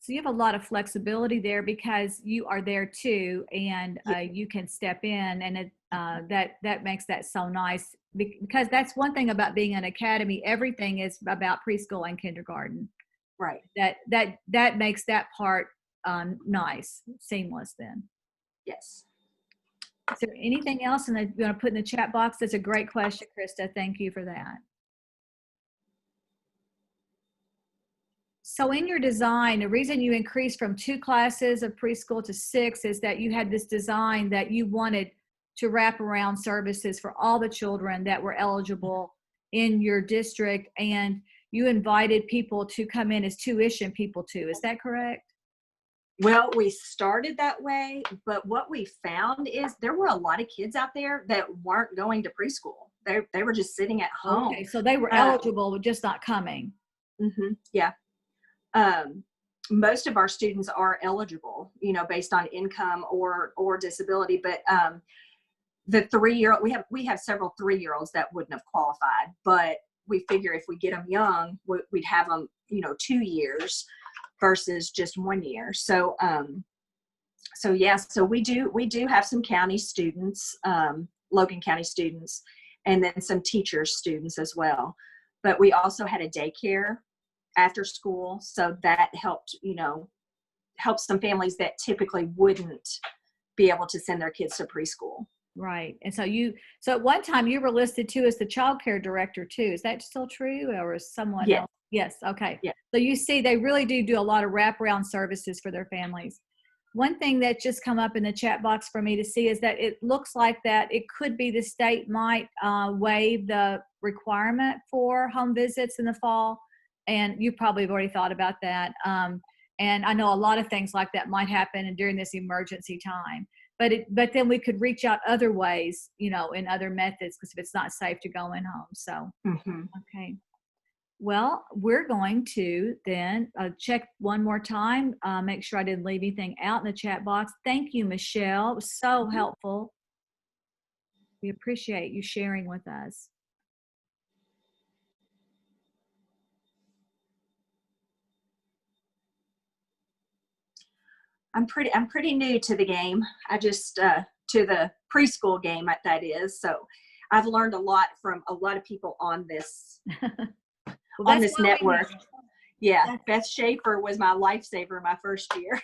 So you have a lot of flexibility there because you are there too, and you can step in, and that makes that so nice, because that's one thing about being an academy. Everything is about preschool and kindergarten. Right. That makes that part nice, seamless then. Yes. Is there anything else you want to put in the chat box? That's a great question, Krista. Thank you for that. So in your design, the reason you increased from 2 classes of preschool to 6 is that you had this design that you wanted to wrap around services for all the children that were eligible in your district, and you invited people to come in as tuition people too. Is that correct? Well, we started that way, but what we found is there were a lot of kids out there that weren't going to preschool. They were just sitting at home. Okay, so they were eligible, but just not coming. Mm-hmm, yeah. Most of our students are eligible, based on income or disability, but the 3-year-old, we have several 3-year-olds that wouldn't have qualified, but we figure if we get them young, we'd have them, 2 years versus just 1 year. So we do have some county students, Logan County students, and then some teachers students as well. But we also had a daycare after school, so that helped some families that typically wouldn't be able to send their kids to preschool. Right. And so at one time you were listed too as the child care director too. Is that still true, or is someone else? Yes. Okay. Yeah. So you see, they really do a lot of wraparound services for their families. One thing that just come up in the chat box for me to see is that it looks like that it could be the state might waive the requirement for home visits in the fall. And you probably have already thought about that. And I know a lot of things like that might happen during this emergency time. But then we could reach out other ways, in other methods, because if it's not safe to go in home. So, Okay. Well, we're going to then check one more time, make sure I didn't leave anything out in the chat box. Thank you, Michelle. It was so helpful. We appreciate you sharing with us. I'm pretty new to the game. I just to the preschool game, that is. So I've learned a lot from a lot of people on this Well, on that's this why we network. need it. Yeah, Beth Schaefer was my lifesaver my first year.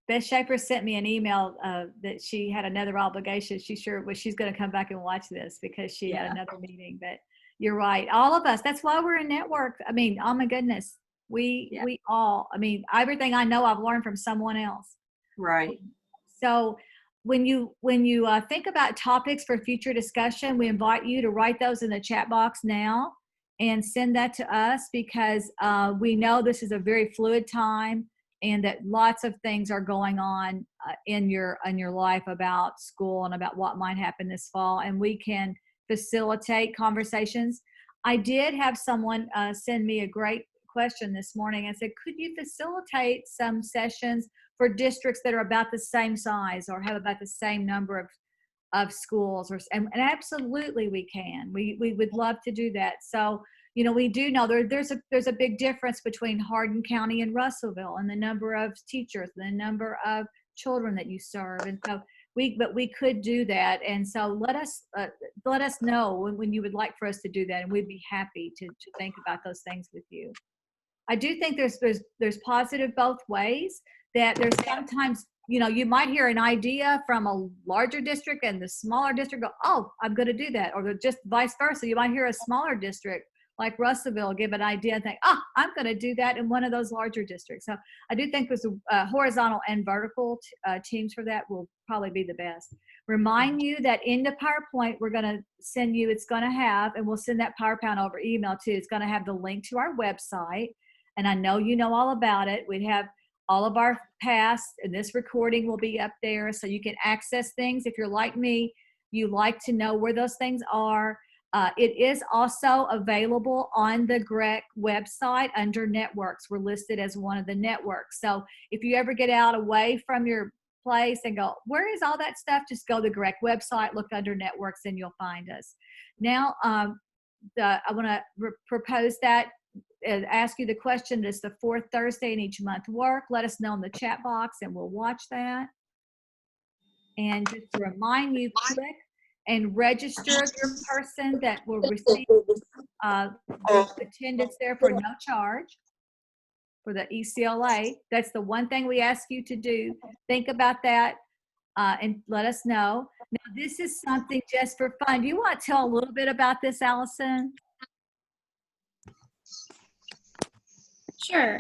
Beth Shaper sent me an email that she had another obligation. She's going to come back and watch this because she had Yeah. another meeting. But you're right, all of us. That's why we're a network. I mean, oh my goodness, we all. I mean, everything I know, I've learned from someone else. Right. So when you think about topics for future discussion, we invite you to write those in the chat box now and send that to us because we know this is a very fluid time and that lots of things are going on in your life about school and about what might happen this fall, and we can facilitate conversations. I did have someone send me a great question this morning and said, could you facilitate some sessions for districts that are about the same size or have about the same number of schools, and absolutely we can. We would love to do that. So, you know, we do know there's a big difference between Hardin County and Russellville and the number of teachers, the number of children that you serve. And so but we could do that. And so let us know when you would like for us to do that. And we'd be happy to think about those things with you. I do think there's positive both ways, that there's sometimes, you know, you might hear an idea from a larger district and the smaller district go, oh, I'm going to do that. Or just vice versa. You might hear a smaller district like Russellville give an idea and think, oh, I'm going to do that in one of those larger districts. So I do think there's a horizontal and vertical teams for that will probably be the best. Remind you that in the PowerPoint we're going to send you, it's going to have, and we'll send that PowerPoint over email too, it's going to have the link to our website. And I know you know all about it. We have all of our past, and this recording will be up there so you can access things. If you're like me, you like to know where those things are. It is also available on the GREC website under networks. We're listed as one of the networks. So if you ever get out away from your place and go, where is all that stuff? Just go to the GREC website, look under networks, and you'll find us. Now, I want to propose that and ask you the question, does the fourth Thursday in each month work? Let us know in the chat box and we'll watch that. And just to remind you, click and register the person that will receive attendance there for no charge for the ECLA. That's the one thing we ask you to do. Think about that and let us know. Now, this is something just for fun. Do you want to tell a little bit about this, Allison? Sure.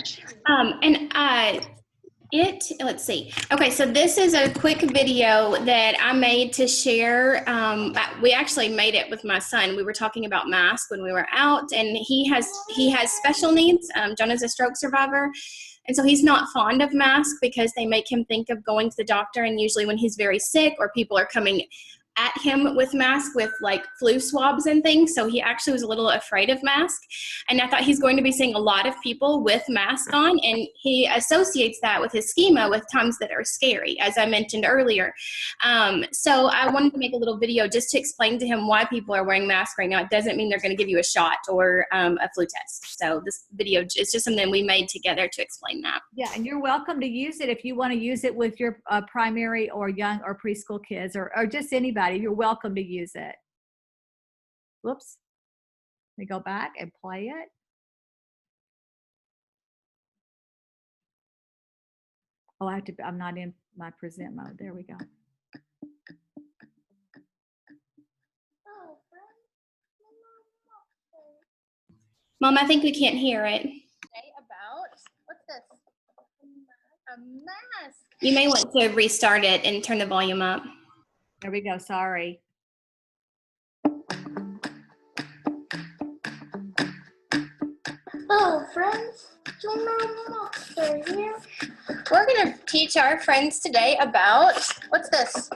Let's see. Okay, so this is a quick video that I made to share. We actually made it with my son. We were talking about masks when we were out, and he has special needs. Jonah's a stroke survivor, and so he's not fond of masks because they make him think of going to the doctor, and usually when he's very sick or people are coming at him with masks with like flu swabs and things. So he actually was a little afraid of masks. And I thought he's going to be seeing a lot of people with masks on, and he associates that with his schema with times that are scary, as I mentioned earlier. So I wanted to make a little video just to explain to him why people are wearing masks right now. It doesn't mean they're going to give you a shot or a flu test. So this video is just something we made together to explain that. Yeah, and you're welcome to use it if you want to use it with your primary or young or preschool kids or just anybody. You're welcome to use it. Whoops. Let me go back and play it. Oh, I'm not in my present mode. There we go. Mom, I think we can't hear it. About, what's this? A mask. You may want to restart it and turn the volume up. There we go. Sorry. Oh, friends, Monster here. We're going to teach our friends today about, what's this?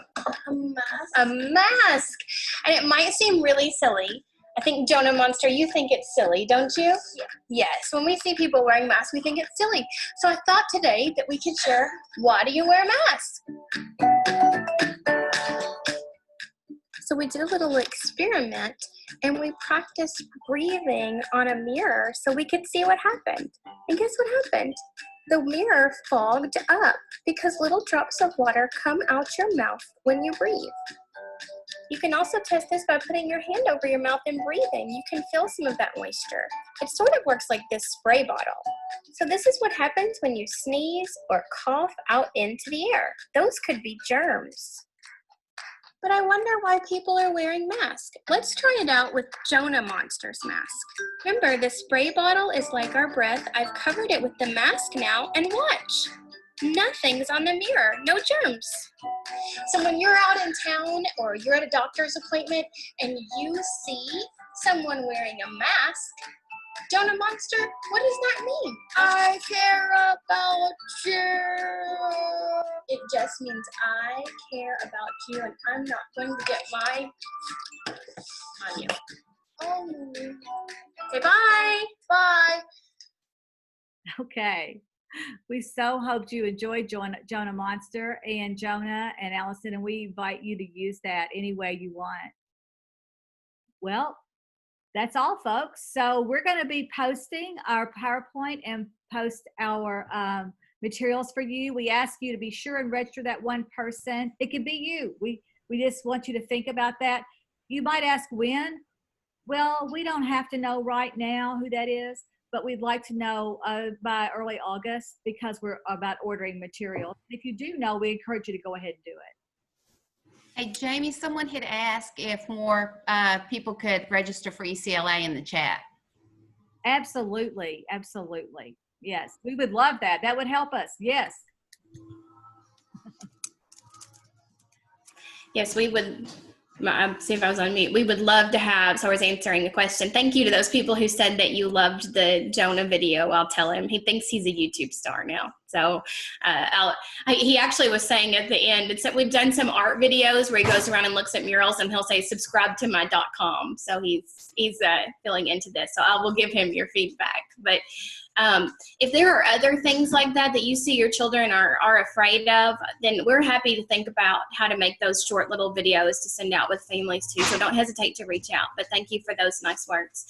A mask. A mask. And it might seem really silly. I think, Jonah Monster, you think it's silly, don't you? Yeah. Yes. When we see people wearing masks, we think it's silly. So I thought today that we could share, why do you wear masks? So we did a little experiment and we practiced breathing on a mirror so we could see what happened. And guess what happened? The mirror fogged up because little drops of water come out your mouth when you breathe. You can also test this by putting your hand over your mouth and breathing. You can feel some of that moisture. It sort of works like this spray bottle. So this is what happens when you sneeze or cough out into the air. Those could be germs. But I wonder why people are wearing masks. Let's try it out with Jonah Monster's mask. Remember, the spray bottle is like our breath. I've covered it with the mask now, and watch. Nothing's on the mirror, no germs. So when you're out in town or you're at a doctor's appointment and you see someone wearing a mask, Jonah Monster, what does that mean? I care about you. It just means I care about you and I'm not going to get mine on you. Say bye. Bye. Okay. We so hoped you enjoyed Jonah Monster and Jonah and Allison, and we invite you to use that any way you want. Well, that's all, folks. So we're going to be posting our PowerPoint and post our materials for you. We ask you to be sure and register that one person. It could be you. We just want you to think about that. You might ask when. Well, we don't have to know right now who that is, but we'd like to know by early August because we're about ordering materials. If you do know, we encourage you to go ahead and do it. Hey, Jamie, someone had asked if more people could register for ECLA in the chat. Absolutely. Absolutely. Yes. We would love that. That would help us. Yes. Yes, we would. See if I was on mute. We would love to have, so I was answering a question. Thank you to those people who said that you loved the Jonah video. I'll tell him. He thinks he's a YouTube star now. So he actually was saying at the end, it's that we've done some art videos where he goes around and looks at murals and he'll say, subscribe to my .com. So he's feeling into this. So I will give him your feedback. But if there are other things like that that you see your children are afraid of, then we're happy to think about how to make those short little videos to send out with families too. So don't hesitate to reach out. But thank you for those nice words.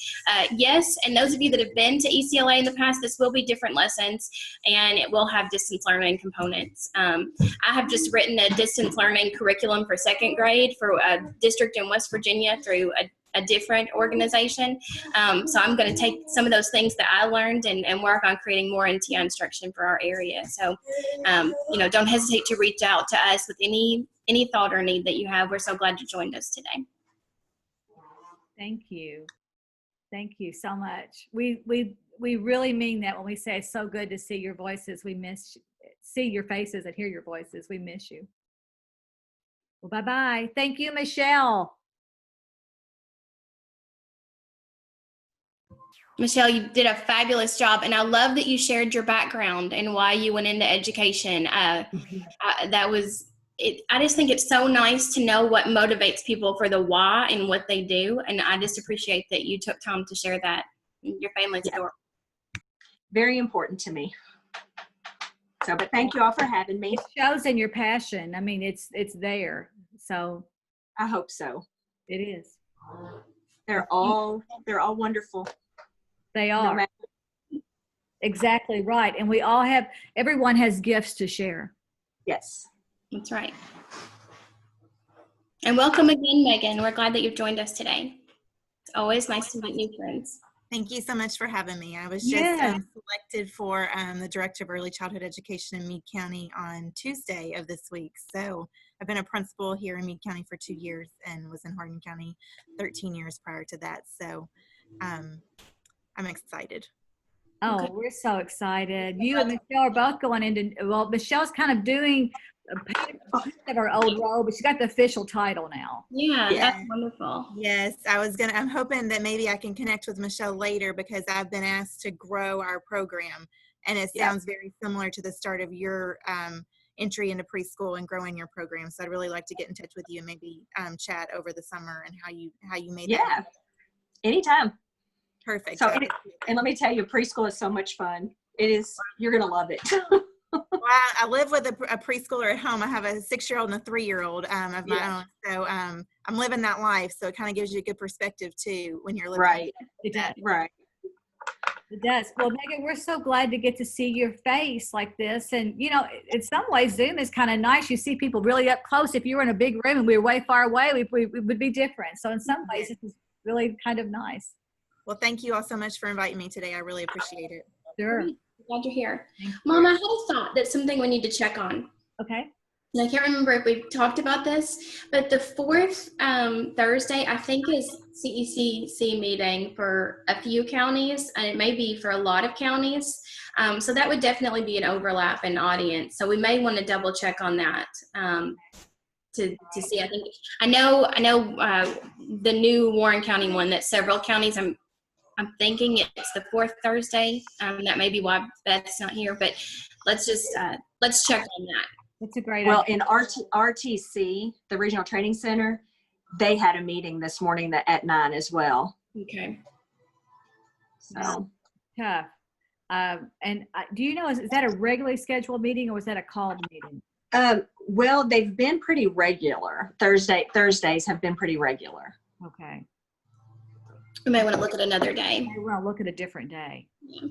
Yes, and those of you that have been to ECLA in the past, this will be different lessons and it will have distance learning components. I have just written a distance learning curriculum for second grade for a district in West Virginia through a different organization. So I'm going to take some of those things that I learned and work on creating more NTI instruction for our area. So, don't hesitate to reach out to us with any thought or need that you have. We're so glad you joined us today. Thank you. Thank you so much. We really mean that when we say it's so good to see your voices. See your faces and hear your voices. We miss you. Well, bye-bye. Thank you, Michelle. Michelle, you did a fabulous job, and I love that you shared your background and why you went into education. I just think it's so nice to know what motivates people for the why and what they do, and I just appreciate that you took time to share that. Your family's adorable. Very important to me. So, but thank you all for having me. It shows in your passion. I mean, it's there. So I hope so. it is. They're all wonderful. They No are. matter- Exactly right. And everyone has gifts to share. Yes. That's right. And welcome again, Megan. We're glad that you've joined us today. It's always nice to meet new friends. Thank you so much for having me. I was just Yes. selected for the Director of Early Childhood Education in Meade County on Tuesday of this week. So I've been a principal here in Meade County for 2 years and was in Hardin County 13 years prior to that. So I'm excited. Oh, we're so excited. You and Michelle are both going into, well, Michelle's kind of doing a piece of her old role, but she got the official title now. Yeah, Yeah. that's wonderful. Yes, I'm hoping that maybe I can connect with Michelle later because I've been asked to grow our program. And it Yeah. sounds very similar to the start of your entry into preschool and growing your program. So I'd really like to get in touch with you and maybe chat over the summer and how you made Yeah. that. Anytime. Perfect. So, and let me tell you, preschool is so much fun. It is. You're going to love it. Well, I live with a preschooler at home. I have a 6-year-old and a 3-year-old of my own. So I'm living that life. So it kind of gives you a good perspective too when you're living. Right. It does. Right. It does. Well, Megan, we're so glad to get to see your face like this. And, you know, in some ways, Zoom is kind of nice. You see people really up close. If you were in a big room and we were way far away, we would be different. So in some ways, this is really kind of nice. Well, thank you all so much for inviting me today. I really appreciate it. Sure. Glad you're here. Thank you. Mom, I had a thought that's something we need to check on. Okay. And I can't remember if we talked about this, but the fourth Thursday, I think, is CECC meeting for a few counties, and it may be for a lot of counties. So that would definitely be an overlap in audience. So we may want to double check on that to see. I know the new Warren County one, that several counties. I'm thinking it's the fourth Thursday. That may be why Beth's not here, but let's check on that. That's a great Well, idea. in RTC, the Regional Training Center, they had a meeting this morning at 9 as well. Okay. So, Tough. Do you know, is that a regularly scheduled meeting or was that a called meeting? well, they've been pretty regular. Thursdays have been pretty regular. Okay. We may want to look at another day. We're going to look at a different day. Yeah.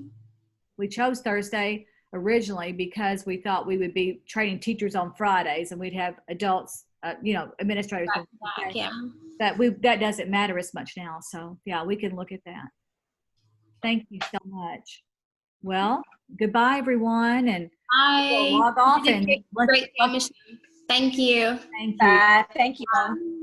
We chose Thursday originally because we thought we would be training teachers on Fridays and we'd have adults, administrators. on Fridays. Yeah. But that doesn't matter as much now. So yeah, we can look at that. Thank you so much. Well, goodbye everyone, and Bye. we'll log off and Great job, Michelle. Thank you. thank you. Bye. Thank you.